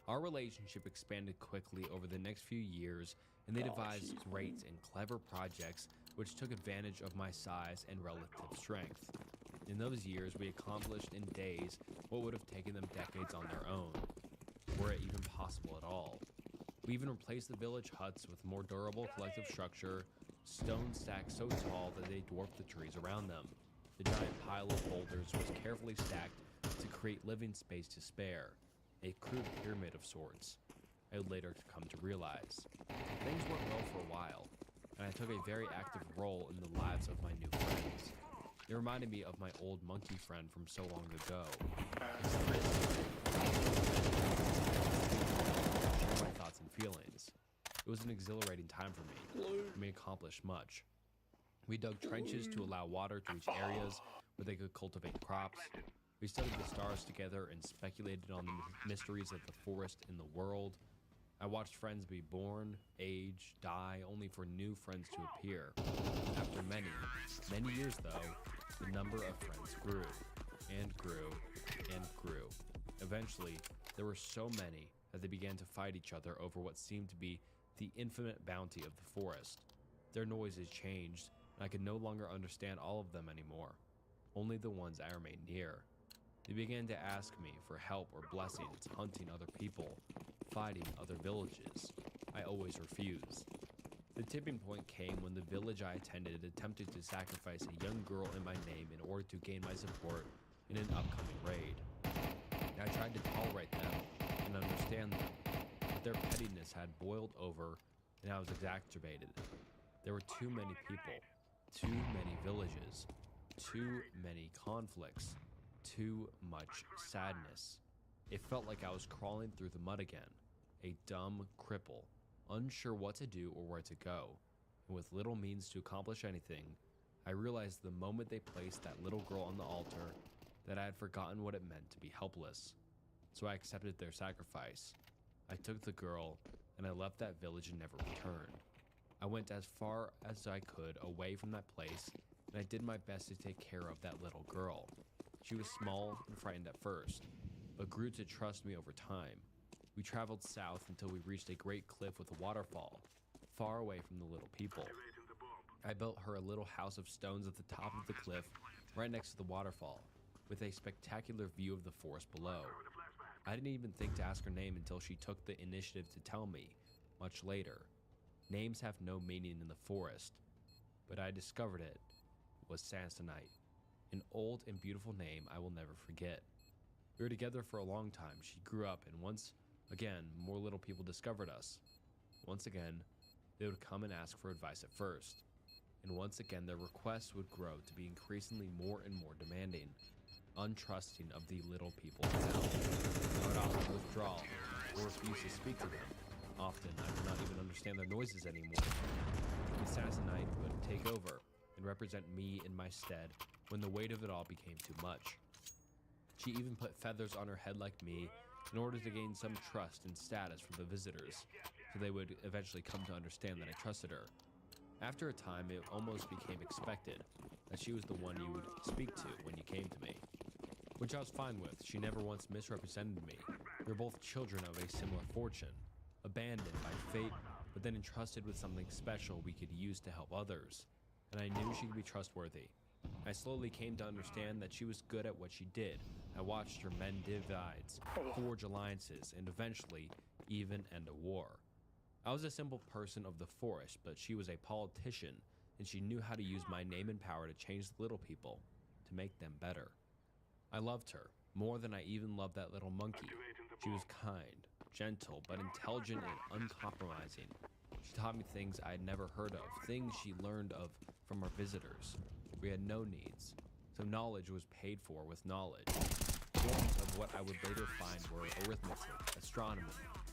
Our relationship expanded quickly over the next few years, and they devised great and clever projects which took advantage of my size and relative strength. In those years, we accomplished in days what would have taken them decades on their own, were it even possible at all. We even replaced the village huts with more durable collective structure, stone stacked so tall that they dwarfed the trees around them. The giant pile of boulders was carefully stacked to create living space to spare, a crude pyramid of sorts. I would later come to realize. Things went well for a while, and I took a very active role in the lives of my new friends. It reminded me of my old monkey friend from so long ago. Share my thoughts and feelings. It was an exhilarating time for me, and we accomplished much. We dug trenches to allow water to reach areas where they could cultivate crops. We studied the stars together and speculated on the mysteries of the forest and the world. I watched friends be born, age, die, only for new friends to appear. After many, many years though, the number of friends grew, and grew, and grew. Eventually, there were so many that they began to fight each other over what seemed to be the infinite bounty of the forest. Their noises changed, and I could no longer understand all of them anymore, only the ones I remained near. They began to ask me for help or blessings, hunting other people, fighting other villages. I always refused. The tipping point came when the village I attended attempted to sacrifice a young girl in my name in order to gain my support in an upcoming raid. I tried to tolerate them and understand them, but their pettiness had boiled over and I was exacerbated. There were too many people, too many villages, too many conflicts, too much sadness. It felt like I was crawling through the mud again, a dumb cripple, unsure what to do or where to go, and with little means to accomplish anything. I realized the moment they placed that little girl on the altar that I had forgotten what it meant to be helpless. So I accepted their sacrifice. I took the girl, and I left that village and never returned. I went as far as I could away from that place, and I did my best to take care of that little girl. She was small and frightened at first, but grew to trust me over time. We traveled south until we reached a great cliff with a waterfall, far away from the little people. I built her a little house of stones at the top of the cliff, right next to the waterfall, with a spectacular view of the forest below. I didn't even think to ask her name until she took the initiative to tell me, much later. Names have no meaning in the forest, but I discovered it was Samsonite, an old and beautiful name I will never forget. We were together for a long time. She grew up, and once again, more little people discovered us. Once again, they would come and ask for advice at first, and once again their requests would grow to be increasingly more and more demanding, untrusting of the little people now. I would often withdraw or refuse to speak to them. Often, I could not even understand their noises anymore. The Samsonite would take over and represent me in my stead when the weight of it all became too much. She even put feathers on her head like me in order to gain some trust and status from the visitors, so they would eventually come to understand that I trusted her. After a time, it almost became expected that she was the one you would speak to when you came to me, which I was fine with. She never once misrepresented me. We were both children of a similar fortune, abandoned by fate, but then entrusted with something special we could use to help others, and I knew she could be trustworthy. I slowly came to understand that she was good at what she did. I watched her mend divides, forge alliances, and eventually even end a war. I was a simple person of the forest, but she was a politician, and she knew how to use my name and power to change the little people, to make them better. I loved her, more than I even loved that little monkey. She was kind, gentle, but intelligent and uncompromising. She taught me things I had never heard of, things she learned of from our visitors. We had no needs, so knowledge was paid for with knowledge. Forms of what I would later find were arithmetic, astronomy,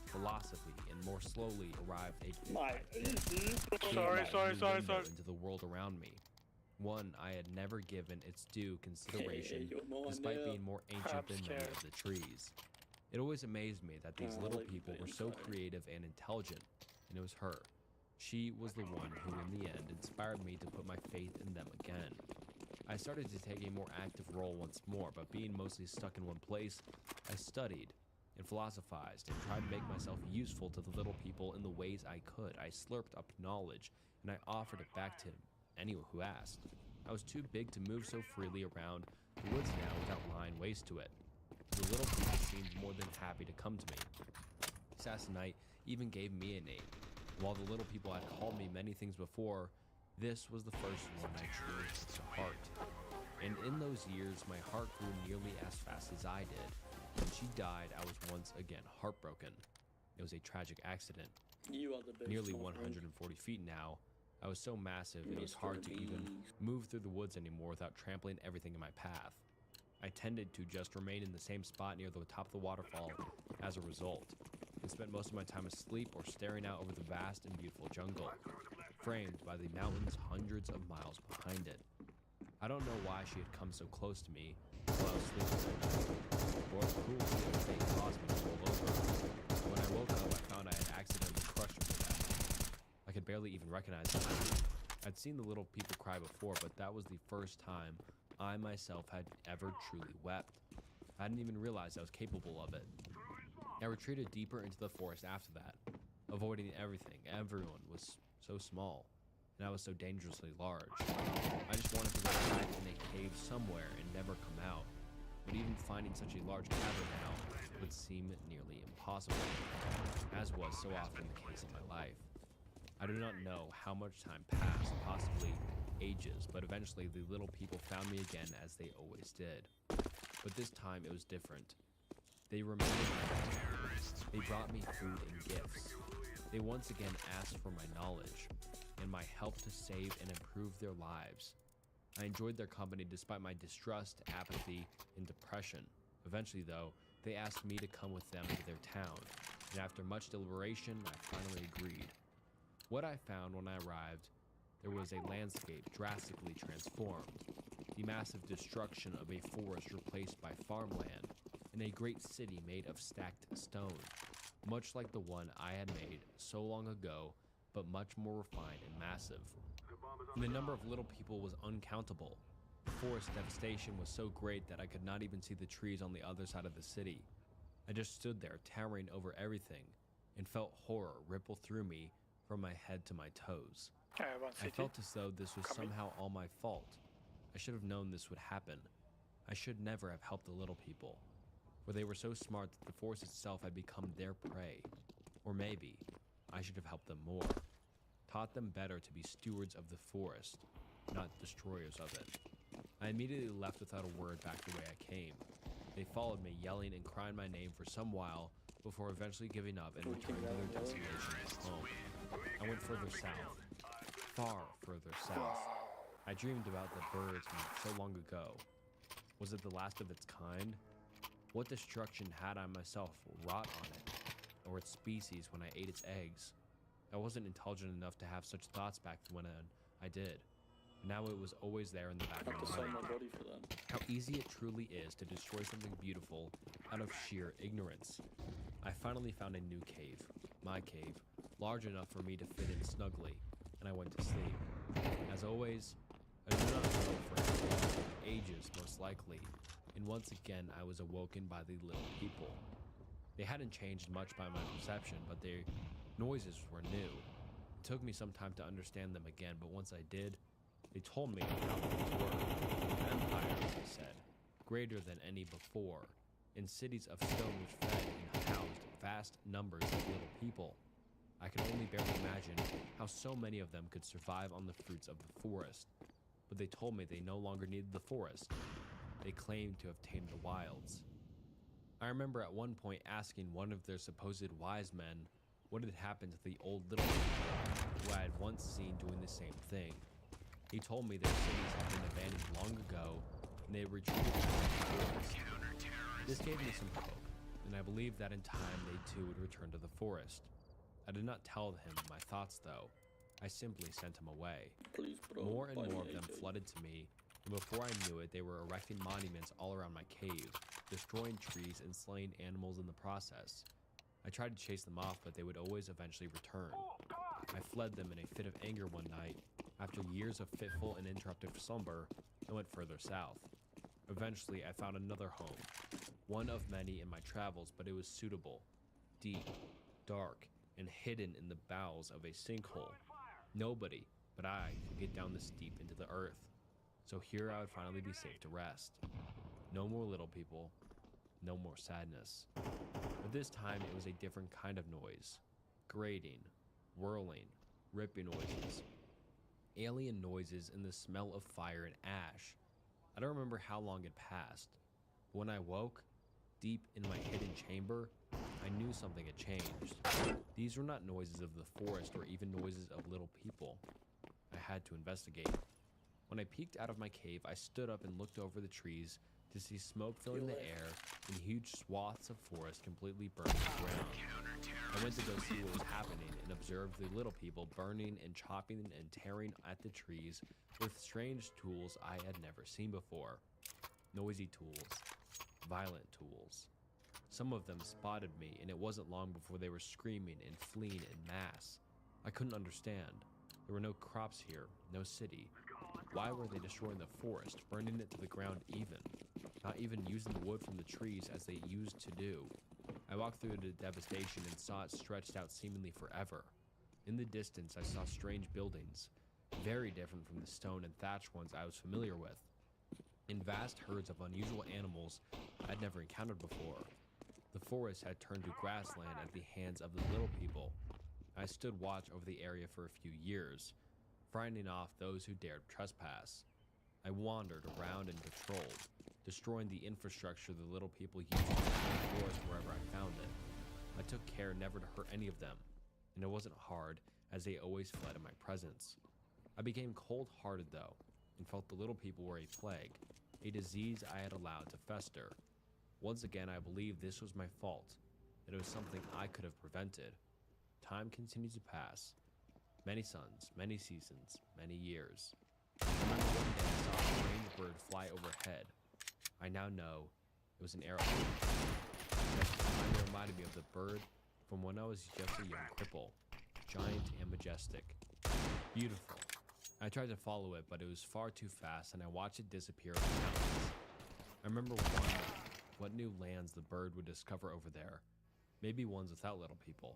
philosophy, and more slowly arrived into the world around me. One I had never given its due consideration, despite being more ancient than many of the trees. It always amazed me that these little like people were so creative and intelligent, and it was her. She was the one who, in the end, inspired me to put my faith in them again. I started to take a more active role once more, but being mostly stuck in one place, I studied and philosophized and tried to make myself useful to the little people in the ways I could. I slurped up knowledge, and I offered it back to anyone who asked. I was too big to move so freely around the woods now without lying waste to it. The little people seemed more than happy to come to me. Assassinite even gave me a name. While the little people had called me many things before, this was the first one I truly took to heart. And in those years, my heart grew nearly as fast as I did. When she died, I was once again heartbroken. It was a tragic accident. You are the best. Nearly 140 feet now, I was so massive it was hard to even move through the woods anymore without trampling everything in my path. I tended to just remain in the same spot near the top of the waterfall as a result, and spent most of my time asleep or staring out over the vast and beautiful jungle, framed by the mountains hundreds of miles behind it. I don't know why she had come so close to me while I was sleeping that night, or if cruelty of fate caused me to roll over. When I woke up, I found I had accidentally crushed her to death. I could barely even recognize her. I'd seen the little people cry before, but that was the first time I myself had ever truly wept. I hadn't even realized I was capable of it. I retreated deeper into the forest after that, avoiding everything. Everyone was so small, and I was so dangerously large. I just wanted to go hide in a cave somewhere and never come out, but even finding such a large cavern now would seem nearly impossible, as was so often the case in my life. I do not know how much time passed, possibly ages, but eventually the little people found me again as they always did. But this time it was different. They remained. They brought me food and gifts. They once again asked for my knowledge and my help to save and improve their lives. I enjoyed their company despite my distrust, apathy, and depression. Eventually, though, they asked me to come with them to their town, and after much deliberation, I finally agreed. What I found when I arrived, there was a landscape drastically transformed, the massive destruction of a forest replaced by farmland, and a great city made of stacked stone, much like the one I had made so long ago, but much more refined and massive. And the number of little people was uncountable. The forest devastation was so great that I could not even see the trees on the other side of the city. I just stood there, towering over everything, and felt horror ripple through me from my head to my toes. I felt as though this was somehow all my fault. I should have known this would happen. I should never have helped the little people, for they were so smart that the forest itself had become their prey. Or maybe I should have helped them more, taught them better to be stewards of the forest, not destroyers of it. I immediately left without a word back the way I came. They followed me, yelling and crying my name for some while before eventually giving up and returning to their destination home. I went further south, far further south. I dreamed about the birds from so long ago. Was it the last of its kind? What destruction had I myself wrought on it, or its species when I ate its eggs? I wasn't intelligent enough to have such thoughts back when I did. Now it was always there in the back of my mind. How easy it truly is to destroy something beautiful out of sheer ignorance. I finally found a new cave, my cave, large enough for me to fit in snugly, and I went to sleep. As always, I do not know for how long, ages most likely, and once again I was awoken by the little people. They hadn't changed much by my perception, but their noises were new. It took me some time to understand them again, but once I did, they told me how things were. An empire, they said, greater than any before, in cities of stone which fed and housed vast numbers of little people. I could only barely imagine how so many of them could survive on the fruits of the forest. But they told me they no longer needed the forest. They claimed to have tamed the wilds. I remember at one point asking one of their supposed wise men what had happened to the old little people who I had once seen doing the same thing. He told me their cities had been abandoned long ago, and they had retreated to the forest. This gave me some hope, and I believed that in time they too would return to the forest. I did not tell him my thoughts though. I simply sent him away. More and more of them flooded to me, and before I knew it, they were erecting monuments all around my cave, destroying trees and slaying animals in the process. I tried to chase them off, but they would always eventually return. I fled them in a fit of anger one night. After years of fitful and interrupted slumber, I went further south. Eventually, I found another home, one of many in my travels, but it was suitable, deep, dark, and hidden in the bowels of a sinkhole. Nobody but I could get down this deep into the earth, so here I would finally be safe to rest. No more little people, no more sadness. But this time it was a different kind of noise. Grating, whirling, ripping noises. Alien noises and the smell of fire and ash. I don't remember how long had passed, but when I woke, deep in my hidden chamber, I knew something had changed. These were not noises of the forest or even noises of little people. I had to investigate. When I peeked out of my cave, I stood up and looked over the trees to see smoke filling the air and huge swaths of forest completely burning the ground. I went to go see what was happening and observed the little people burning and chopping and tearing at the trees with strange tools I had never seen before. Noisy tools, violent tools. Some of them spotted me, and it wasn't long before they were screaming and fleeing en masse. I couldn't understand. There were no crops here, no city. Why were they destroying the forest, burning it to the ground even? Not even using the wood from the trees as they used to do. I walked through the devastation and saw it stretched out seemingly forever. In the distance, I saw strange buildings, very different from the stone and thatch ones I was familiar with, and vast herds of unusual animals I'd never encountered before. The forest had turned to grassland at the hands of the little people. I stood watch over the area for a few years, frightening off those who dared trespass. I wandered around and patrolled, destroying the infrastructure the little people used to destroy the forest wherever I found it. I took care never to hurt any of them, and it wasn't hard, as they always fled in my presence. I became cold-hearted, though, and felt the little people were a plague, a disease I had allowed to fester. Once again, I believed this was my fault, that it was something I could have prevented. Time continued to pass. Many suns, many seasons, many years. I remember one day I saw a strange bird fly overhead. I now know it was an arrowhead. At the time, it reminded me of the bird from when I was just a young cripple, giant and majestic. Beautiful. I tried to follow it, but it was far too fast, and I watched it disappear in the mountains. I remember wondering what new lands the bird would discover over there, maybe ones without little people.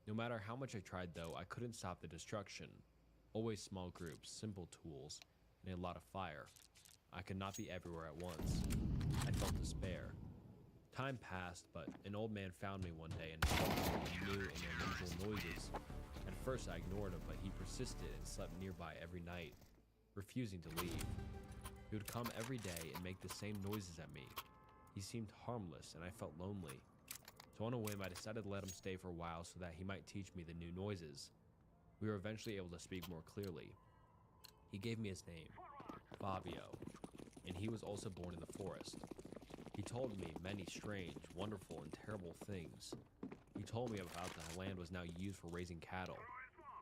No matter how much I tried, though, I couldn't stop the destruction. Always small groups, simple tools, and a lot of fire. I could not be everywhere at once. I felt despair. Time passed, but an old man found me one day and told me something new and unusual noises. At first I ignored him, but he persisted and slept nearby every night, refusing to leave. He would come every day and make the same noises at me. He seemed harmless, and I felt lonely. So on a whim, I decided to let him stay for a while so that he might teach me the new noises. We were eventually able to speak more clearly. He gave me his name, Fabio, and he was also born in the forest. He told me many strange, wonderful, and terrible things. He told me about how the land was now used for raising cattle.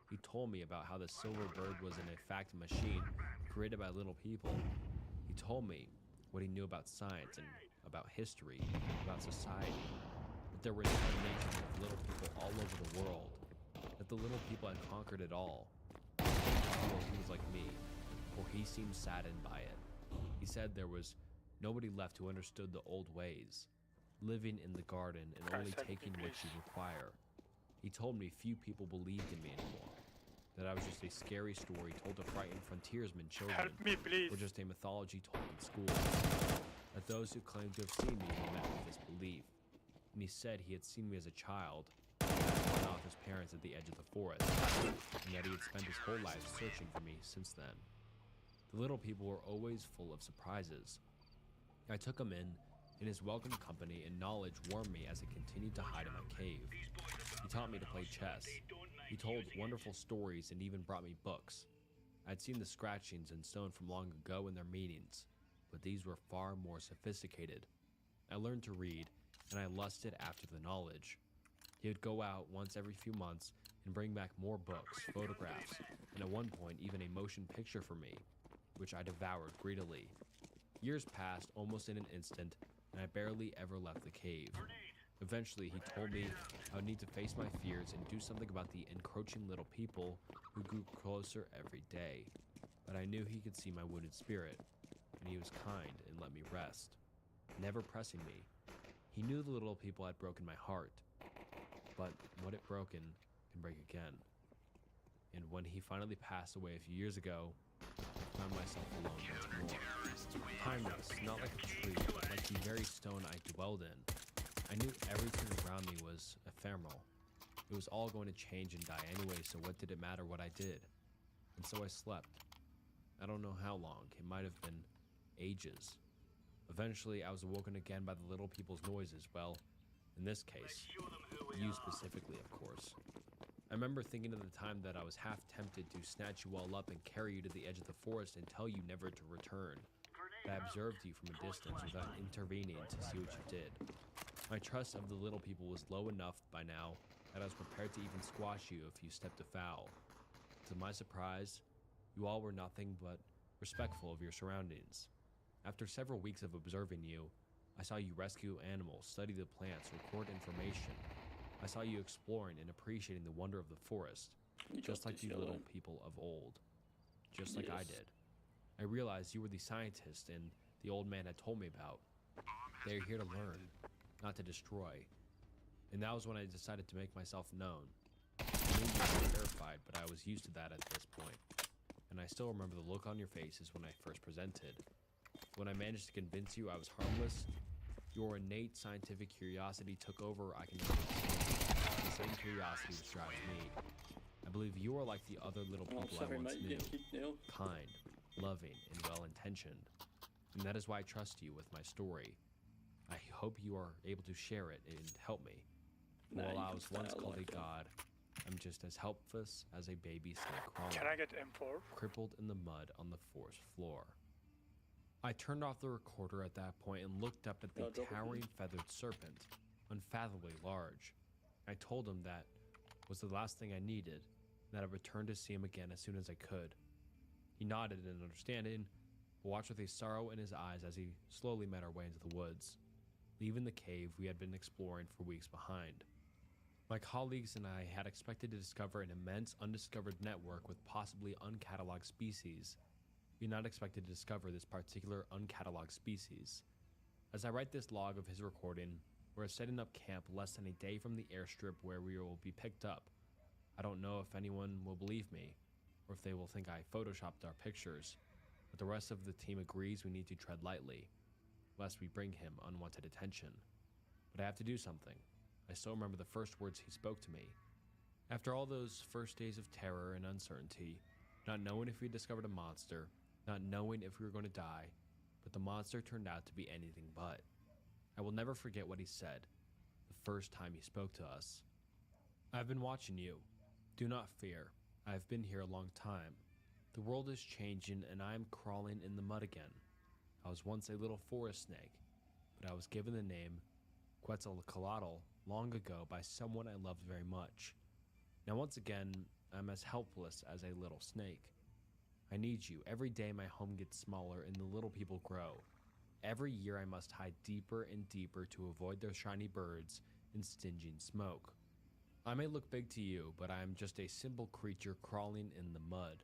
He told me about how the silver bird was in fact a machine created by little people. He told me what he knew about science and about history, about society. That there were entire nations of little people all over the world. That the little people had conquered it all. He was like me, for he seemed saddened by it. He said there was nobody left who understood the old ways, living in the garden and only taking what you require. He told me few people believed in me anymore, that I was just a scary story told to frighten frontiersmen children, Help me, please. or just a mythology told in school. That those who claimed to have seen me were met with this belief. And he said he had seen me as a child, run off his parents at the edge of the forest, and that he had spent his whole life searching for me since then. The little people were always full of surprises. I took him in, and his welcome company and knowledge warmed me as I continued to hide in my cave. He taught me to play chess. He told wonderful stories and even brought me books. I'd seen the scratchings in stone from long ago in their meanings, but these were far more sophisticated. I learned to read, and I lusted after the knowledge. He would go out once every few months and bring back more books, photographs, and at one point even a motion picture for me. which I devoured greedily. Years passed almost in an instant, and I barely ever left the cave. Eventually, he told me I would need to face my fears and do something about the encroaching little people who grew closer every day. But I knew he could see my wounded spirit, and he was kind and let me rest, never pressing me. He knew the little people had broken my heart, but what it broken can break again. And when he finally passed away a few years ago, I found myself alone once more. Timeless, not like a tree, but like the very stone I dwelled in. I knew everything around me was ephemeral. It was all going to change and die anyway, so what did it matter what I did? And so I slept. I don't know how long. It might have been ages. Eventually, I was awoken again by the little people's noises. Well, in this case, you specifically, of course. I remember thinking at the time that I was half tempted to snatch you all up and carry you to the edge of the forest and tell you never to return. But I observed you from a distance without intervening to see what you did. My trust of the little people was low enough by now that I was prepared to even squash you if you stepped afoul. To my surprise, you all were nothing but respectful of your surroundings. After several weeks of observing you, I saw you rescue animals, study the plants, record information. I saw you exploring and appreciating the wonder of the forest, just like you little people of old, just like I did. I realized you were the scientist and the old man had told me about. They are here to learn, not to destroy. And that was when I decided to make myself known. I knew you were terrified, but I was used to that at this point. And I still remember the look on your faces when I first presented. When I managed to convince you I was harmless, your innate scientific curiosity took over. I can understand. The same curiosity which drives me. I believe you are like the other little people I once knew. Kind, loving, and well-intentioned. And that is why I trust you with my story. I hope you are able to share it and help me. While I was once called a god, I'm just as helpless as a baby snake crawling. Can I get M4? Crippled in the mud on the forest floor. I turned off the recorder at that point and looked up at the towering feathered serpent, unfathomably large. I told him that was the last thing I needed, and that I would return to see him again as soon as I could. He nodded in understanding, but watched with a sorrow in his eyes as he slowly made our way into the woods, leaving the cave we had been exploring for weeks behind. My colleagues and I had expected to discover an immense undiscovered network with possibly uncatalogued species. We had not expected to discover this particular uncatalogued species. As I write this log of his recording, we're setting up camp less than a day from the airstrip where we will be picked up. I don't know if anyone will believe me, or if they will think I photoshopped our pictures, but the rest of the team agrees we need to tread lightly, lest we bring him unwanted attention. But I have to do something. I still remember the first words he spoke to me. After all those first days of terror and uncertainty, not knowing if we discovered a monster, not knowing if we were going to die, but the monster turned out to be anything but. I will never forget what he said, the first time he spoke to us. I've been watching you. Do not fear. I have been here a long time. The world is changing and I am crawling in the mud again. I was once a little forest snake, but I was given the name Quetzalcoatl long ago by someone I loved very much. Now once again, I'm as helpless as a little snake. I need you. Every day my home gets smaller and the little people grow. Every year I must hide deeper and deeper to avoid their shiny birds and stinging smoke. I may look big to you, but I am just a simple creature crawling in the mud.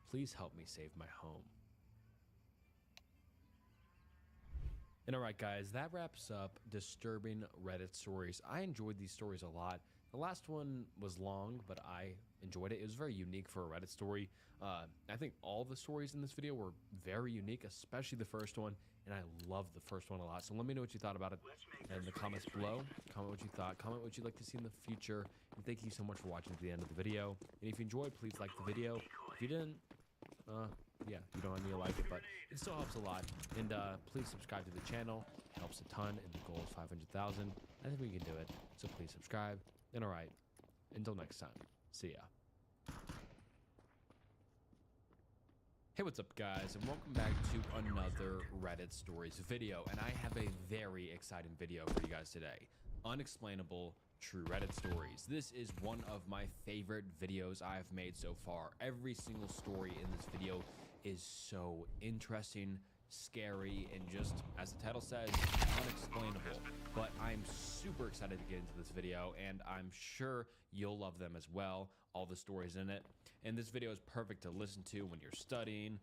Please help me save my home. And alright guys, that wraps up disturbing Reddit stories. I enjoyed these stories a lot. The last one was long, but I enjoyed it. It was very unique for a Reddit story. I think all the stories in this video were very unique, especially the first one, and I loved the first one a lot. So let me know what you thought about it in the comments below. Comment what you thought, comment what you'd like to see in the future, and thank you so much for watching to the end of the video. And if you enjoyed, please like the video. If you didn't, yeah, you don't need to like it, but it still helps a lot. And please subscribe to the channel. It helps a ton, and the goal is 500,000. I think we can do it, so please subscribe. And alright, until next time, see ya. Hey, what's up guys, and welcome back to another Reddit Stories video, and I have a very exciting video for you guys today. Unexplainable True Reddit Stories. This is one of my favorite videos I've made so far. Every single story in this video is so interesting, scary, and just, as the title says, unexplainable. But I'm super excited to get into this video, and I'm sure you'll love them as well, all the stories in it. And this video is perfect to listen to when you're studying,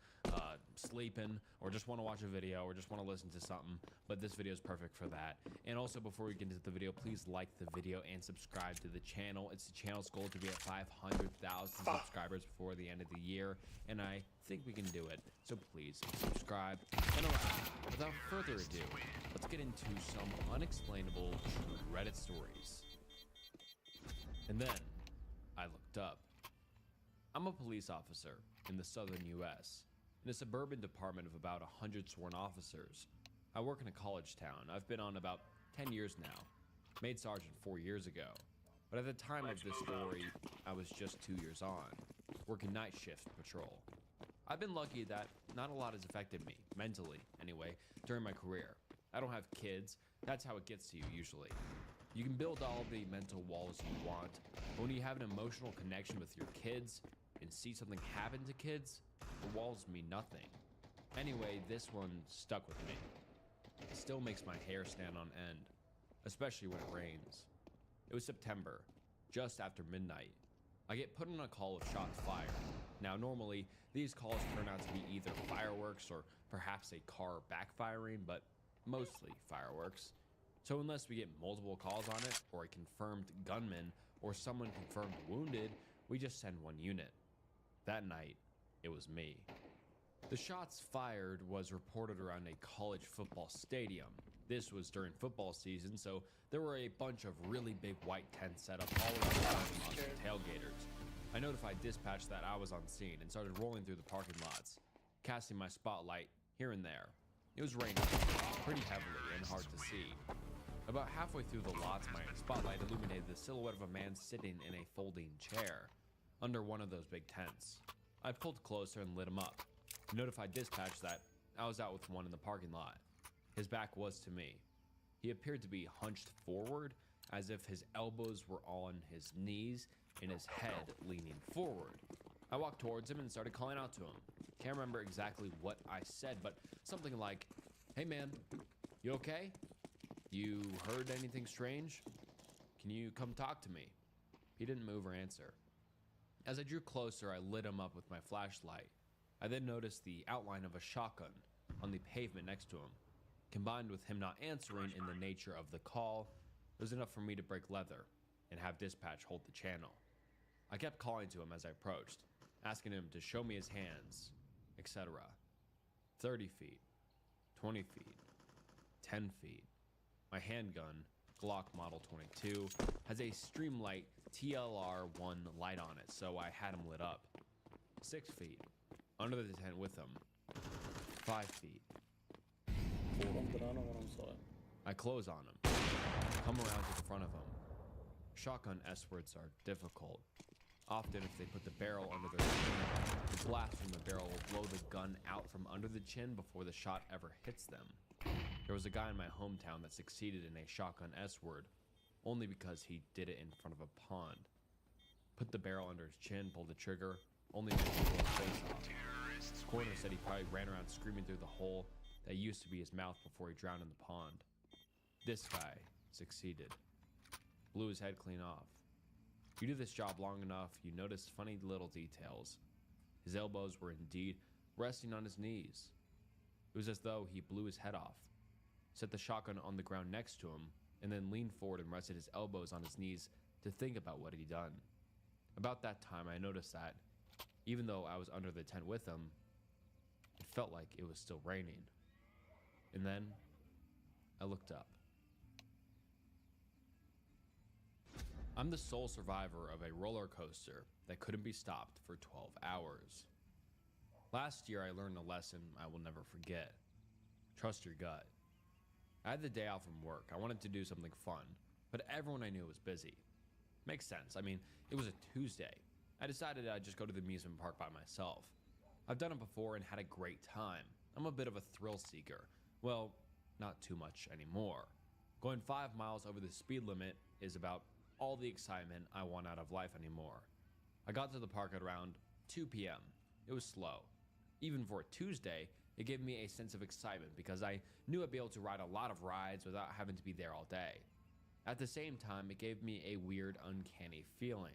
sleeping, or just want to watch a video, or just want to listen to something. But this video is perfect for that. And also, before we get into the video, please like the video and subscribe to the channel. It's the channel's goal to be at 500,000 subscribers before the end of the year, and I think we can do it. So please subscribe. And alright, without further ado, let's get into some unexplainable true Reddit stories. And then I looked up. I'm a police officer in the southern US, in a suburban department of about 100 sworn officers. I work in a college town. I've been on about 10 years now. Made sergeant 4 years ago. But at the time of this story, I was just 2 years on, working night shift patrol. I've been lucky that not a lot has affected me, mentally anyway, during my career. I don't have kids. That's how it gets to you usually. You can build all the mental walls you want, but when you have an emotional connection with your kids and see something happen to kids, the walls mean nothing. Anyway, this one stuck with me. It still makes my hair stand on end, especially when it rains. It was September, just after midnight. I get put on a call of shots fired. Now, normally, these calls turn out to be either fireworks or perhaps a car backfiring, but mostly fireworks. So unless we get multiple calls on it, or a confirmed gunman, or someone confirmed wounded, we just send one unit. That night, it was me. The shots fired was reported around a college football stadium. This was during football season, so there were a bunch of really big white tents set up all around the parking lots for tailgaters. I notified dispatch that I was on scene and started rolling through the parking lots, casting my spotlight here and there. It was raining pretty heavily and hard to see. About halfway through the lots, my spotlight illuminated the silhouette of a man sitting in a folding chair under one of those big tents. I pulled closer and lit him up. Notified dispatch that I was out with one in the parking lot. His back was to me. He appeared to be hunched forward, as if his elbows were on his knees and his head leaning forward. I walked towards him and started calling out to him. Can't remember exactly what I said, but something like, "Hey man, you okay? You heard anything strange? Can you come talk to me?" He didn't move or answer. As I drew closer, I lit him up with my flashlight. I then noticed the outline of a shotgun on the pavement next to him. Combined with him not answering in the nature of the call, it was enough for me to break leather and have dispatch hold the channel. I kept calling to him as I approached, asking him to show me his hands, etc. 30 feet, 20 feet, 10 feet. My handgun, Glock Model 22, has a Streamlight TLR-1 light on it, so I had him lit up. 6 feet, under the tent with him. 5 feet. 4 feet. I close on him, come around to the front of him. Shotgun S-words are difficult. Often if they put the barrel under their chin, the blast from the barrel will blow the gun out from under the chin before the shot ever hits them. There was a guy in my hometown that succeeded in a shotgun S-word, only because he did it in front of a pond. Put the barrel under his chin, pulled the trigger, only to blow his face off. The coroner said he probably ran around screaming through the hole that used to be his mouth before he drowned in the pond. This guy succeeded. Blew his head clean off. You do this job long enough, you notice funny little details. His elbows were indeed resting on his knees. It was as though he blew his head off, set the shotgun on the ground next to him, and then leaned forward and rested his elbows on his knees to think about what he'd done. About that time, I noticed that, even though I was under the tent with him, it felt like it was still raining. And then, I looked up. I'm the sole survivor of a roller coaster that couldn't be stopped for 12 hours. Last year, I learned a lesson I will never forget. Trust your gut. I had the day off from work. I wanted to do something fun, but everyone I knew was busy. Makes sense. I mean, it was a Tuesday. I decided I'd just go to the amusement park by myself. I've done it before and had a great time. I'm a bit of a thrill seeker. Well, not too much anymore. Going 5 miles over the speed limit is about all the excitement I want out of life anymore. I got to the park at around 2 p.m. It was slow. Even for a Tuesday, it gave me a sense of excitement because I knew I'd be able to ride a lot of rides without having to be there all day. At the same time, it gave me a weird, uncanny feeling.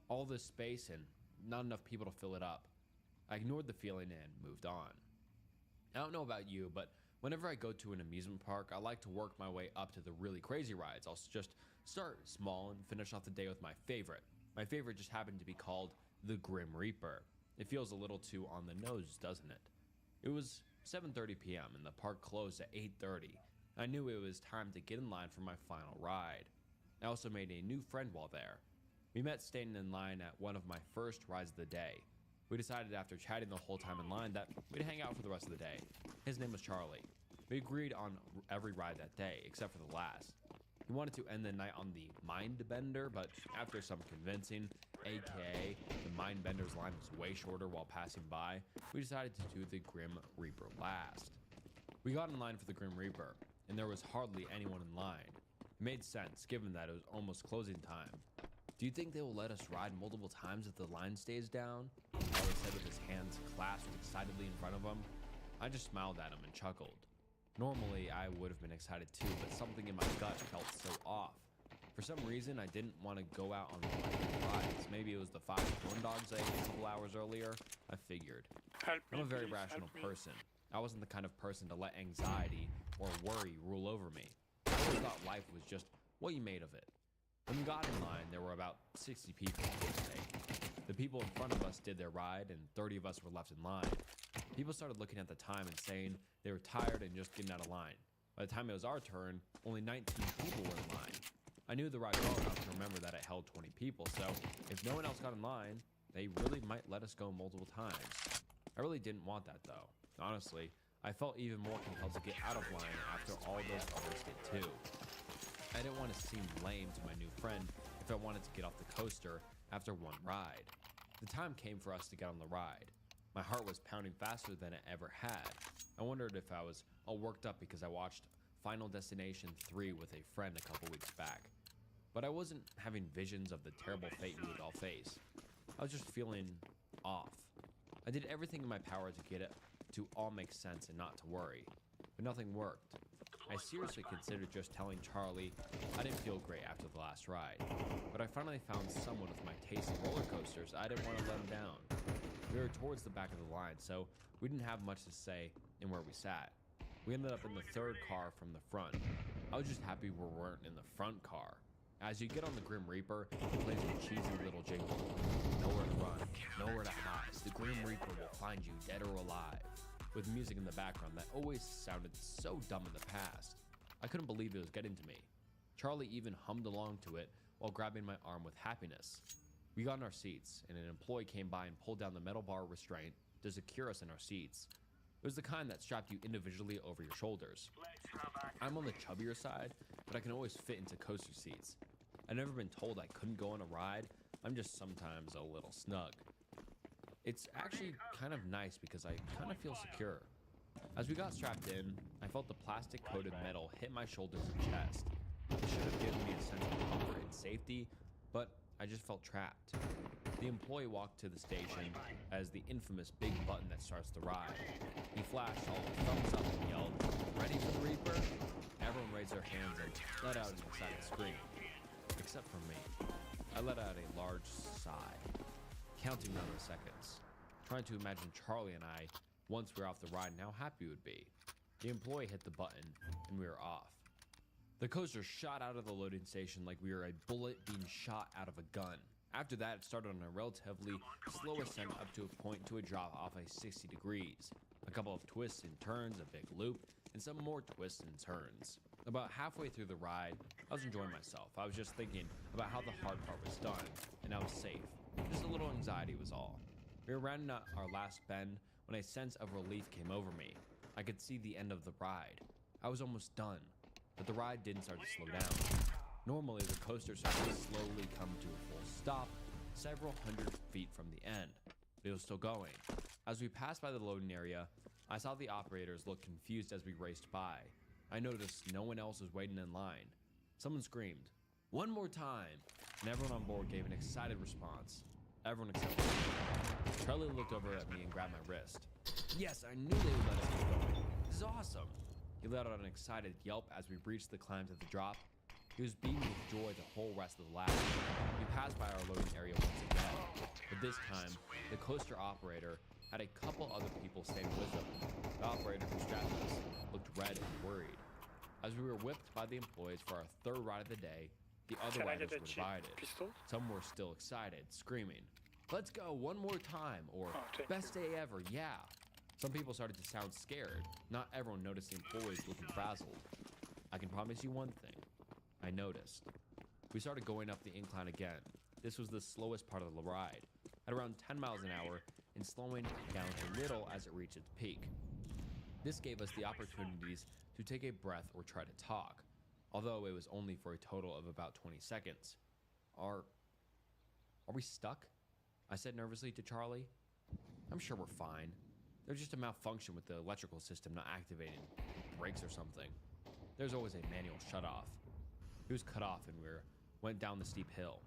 All this space and not enough people to fill it up. I ignored the feeling and moved on. I don't know about you, but whenever I go to an amusement park, I like to work my way up to the really crazy rides. I'll just start small and finish off the day with my favorite. My favorite just happened to be called the Grim Reaper. It feels a little too on the nose, doesn't it? It was 7:30 p.m. and the park closed at 8:30. I knew it was time to get in line for my final ride. I also made a new friend while there. We met standing in line at one of my first rides of the day. We decided after chatting the whole time in line that we'd hang out for the rest of the day. His name was Charlie. We agreed on every ride that day, except for the last. He wanted to end the night on the Mind Bender, but after some convincing, aka the Mind Bender's line was way shorter while passing by, we decided to do the Grim Reaper last. We got in line for the Grim Reaper, and there was hardly anyone in line. It made sense, given that it was almost closing time. Do you think they will let us ride multiple times if the line stays down? Charlie said with his hands clasped excitedly in front of him. I just smiled at him and chuckled. Normally, I would have been excited too, but something in my gut felt so off. For some reason, I didn't want to go out on one of the rides. Maybe it was the 5 corn dogs I ate a couple hours earlier. I figured. I'm a very rational person. I wasn't the kind of person to let anxiety or worry rule over me. I always thought life was just what you made of it. When we got in line, there were about 60 people today. The people in front of us did their ride, and 30 of us were left in line. People started looking at the time and saying they were tired and just getting out of line. By the time it was our turn, only 19 people were in line. I knew the ride well enough to remember that it held 20 people, so if no one else got in line, they really might let us go multiple times. I really didn't want that though. Honestly, I felt even more compelled to get out of line after all those others did too. I didn't want to seem lame to my new friend if I wanted to get off the coaster after one ride. The time came for us to get on the ride. My heart was pounding faster than it ever had. I wondered if I was all worked up because I watched Final Destination 3 with a friend a couple weeks back. But I wasn't having visions of the terrible fate we would all face. I was just feeling off. I did everything in my power to get it to all make sense and not to worry, but nothing worked. I seriously considered just telling Charlie I didn't feel great after the last ride, but I finally found someone with my taste in roller coasters. I didn't want to let him down. We were towards the back of the line, so we didn't have much to say in where we sat. We ended up in the third car from the front. I was just happy we weren't in the front car. As you get on the Grim Reaper, it plays a cheesy little jingle. Nowhere to run, nowhere to hide. The Grim Reaper will find you dead or alive. With music in the background that always sounded so dumb in the past. I couldn't believe it was getting to me. Charlie even hummed along to it while grabbing my arm with happiness. We got in our seats, and an employee came by and pulled down the metal bar restraint to secure us in our seats. It was the kind that strapped you individually over your shoulders. I'm on the chubbier side, but I can always fit into coaster seats. I've never been told I couldn't go on a ride. I'm just sometimes a little snug. It's actually kind of nice because I kind of feel secure. As we got strapped in, I felt the plastic-coated metal hit my shoulders and chest. It should have given me a sense of comfort and safety, but I just felt trapped. The employee walked to the station as the infamous big button that starts the ride. He flashed all the thumbs up and yelled, "Ready for the Reaper?" Everyone raised their hands and let out an excited scream. Except for me. I let out a large sigh, counting down the seconds, trying to imagine Charlie and I, once we were off the ride, and how happy we would be. The employee hit the button, and we were off. The coaster shot out of the loading station like we were a bullet being shot out of a gun. After that, it started on a relatively slow ascent up to a point to a drop off a 60 degrees. A couple of twists and turns, a big loop, and some more twists and turns. About halfway through the ride, I was enjoying myself. I was just thinking about how the hard part was done, and I was safe. Just a little anxiety was all. We were rounding out our last bend when a sense of relief came over me. I could see the end of the ride. I was almost done, but the ride didn't start to slow down. Normally, the coaster started to slowly come to a full stop several hundred feet from the end, but it was still going. As we passed by the loading area, I saw the operators look confused as we raced by. I noticed no one else was waiting in line. Someone screamed, "One more time," and everyone on board gave an excited response. Everyone except me. Charlie looked over at me and grabbed my wrist. Yes, I knew they would let us keep going. This is awesome. He let out an excited yelp as we reached the climb to the drop. He was beaming with joy the whole rest of the lap. We passed by our loading area once again, but this time, the coaster operator had a couple other people staying with him. The operator who strapped us looked red and worried. As we were whipped by the employees for our third ride of the day, the other riders were divided. Some were still excited, screaming, "Let's go one more time," or "Best day ever, yeah." Some people started to sound scared. Not everyone noticed the employees looking frazzled. I can promise you one thing. I noticed. We started going up the incline again. This was the slowest part of the ride, at around 10 miles an hour and slowing down a little as it reached its peak. This gave us the opportunities to take a breath or try to talk, although it was only for a total of about 20 seconds. Are we stuck? I said nervously to Charlie. I'm sure we're fine. There's just a malfunction with the electrical system not activating, brakes or something. There's always a manual shutoff. It was cut off and we went down the steep hill.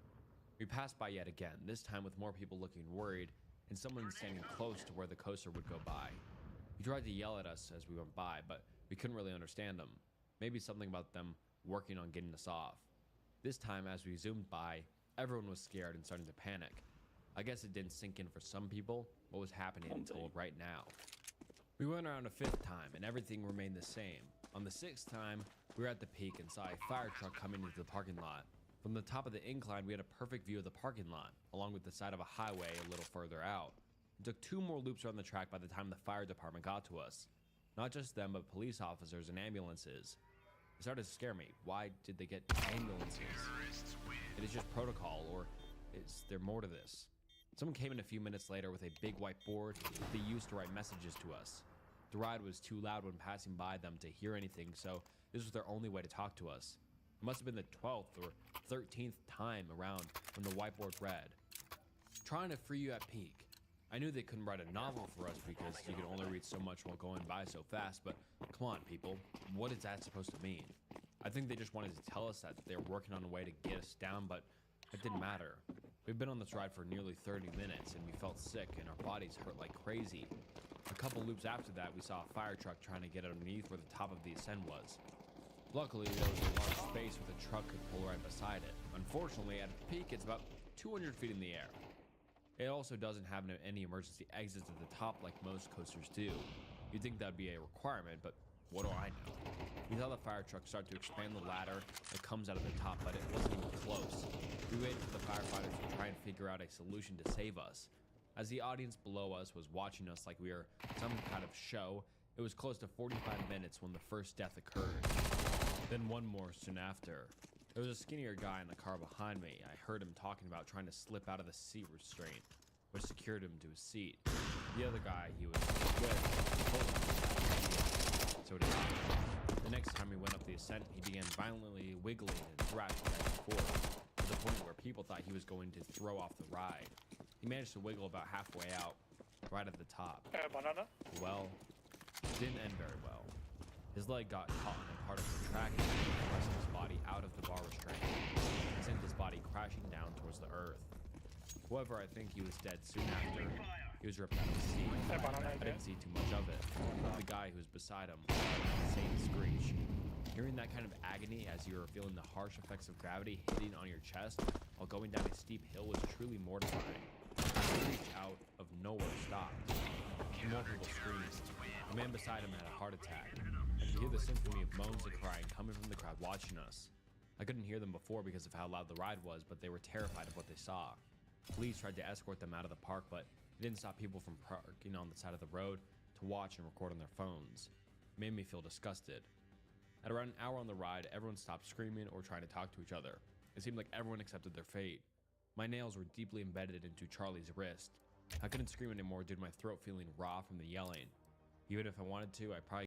We passed by yet again, this time with more people looking worried and someone standing close to where the coaster would go by. He tried to yell at us as we went by, but we couldn't really understand him. Maybe something about them working on getting us off. This time, as we zoomed by, everyone was scared and starting to panic. I guess it didn't sink in for some people what was happening until right now. We went around a fifth time and everything remained the same. On the sixth time, we were at the peak and saw a fire truck coming into the parking lot. From the top of the incline, we had a perfect view of the parking lot, along with the side of a highway a little further out. It took 2 more loops around the track by the time the fire department got to us. Not just them, but police officers and ambulances. It started to scare me. Why did they get ambulances? It is just protocol, or is there more to this? Someone came in a few minutes later with a big whiteboard they used to write messages to us. The ride was too loud when passing by them to hear anything, so this was their only way to talk to us. It must have been the 12th or 13th time around when the whiteboard read, "Trying to free you at peak." I knew they couldn't write a novel for us because you could only read so much while going by so fast, but come on, people, what is that supposed to mean? I think they just wanted to tell us that they were working on a way to get us down, but it didn't matter. We've been on this ride for nearly 30 minutes and we felt sick and our bodies hurt like crazy. A couple loops after that, we saw a fire truck trying to get underneath where the top of the ascent was. Luckily, there was a large space where the truck could pull right beside it. Unfortunately, at its peak, it's about 200 feet in the air. It also doesn't have any emergency exits at the top like most coasters do. You'd think that'd be a requirement, but what do I know? We saw the fire truck start to expand the ladder that comes out of the top, but it wasn't even close. We waited for the firefighters to try and figure out a solution to save us. As the audience below us was watching us like we were some kind of show, it was close to 45 minutes when the first death occurred. Then one more soon after. There was a skinnier guy in the car behind me. I heard him talking about trying to slip out of the seat restraint, which secured him to his seat. The other guy he was with told him to so did I. The next time we went up the ascent, he began violently wiggling and thrashing back and forth, to the point where people thought he was going to throw off the ride. He managed to wiggle about halfway out, right at the top. Banana? Well, it didn't end very well. His leg got caught in a part of the track and pressed his body out of the bar restraint. It sent his body crashing down towards the earth. However, I think he was dead soon after. He was ripped out of the seat. I didn't see too much of it, but the guy who was beside him let out an insane screech. Hearing that kind of agony as you were feeling the harsh effects of gravity hitting on your chest while going down a steep hill was truly mortifying. The screech out of nowhere stopped. More people screamed. The man beside him had a heart attack. I could hear the symphony of moans and crying coming from the crowd watching us. I couldn't hear them before because of how loud the ride was, but they were terrified of what they saw. Police tried to escort them out of the park, but it didn't stop people from parking on the side of the road to watch and record on their phones. It made me feel disgusted. At around an hour on the ride, everyone stopped screaming or trying to talk to each other. It seemed like everyone accepted their fate. My nails were deeply embedded into Charlie's wrist. I couldn't scream anymore due to my throat feeling raw from the yelling. Even if I wanted to, I probably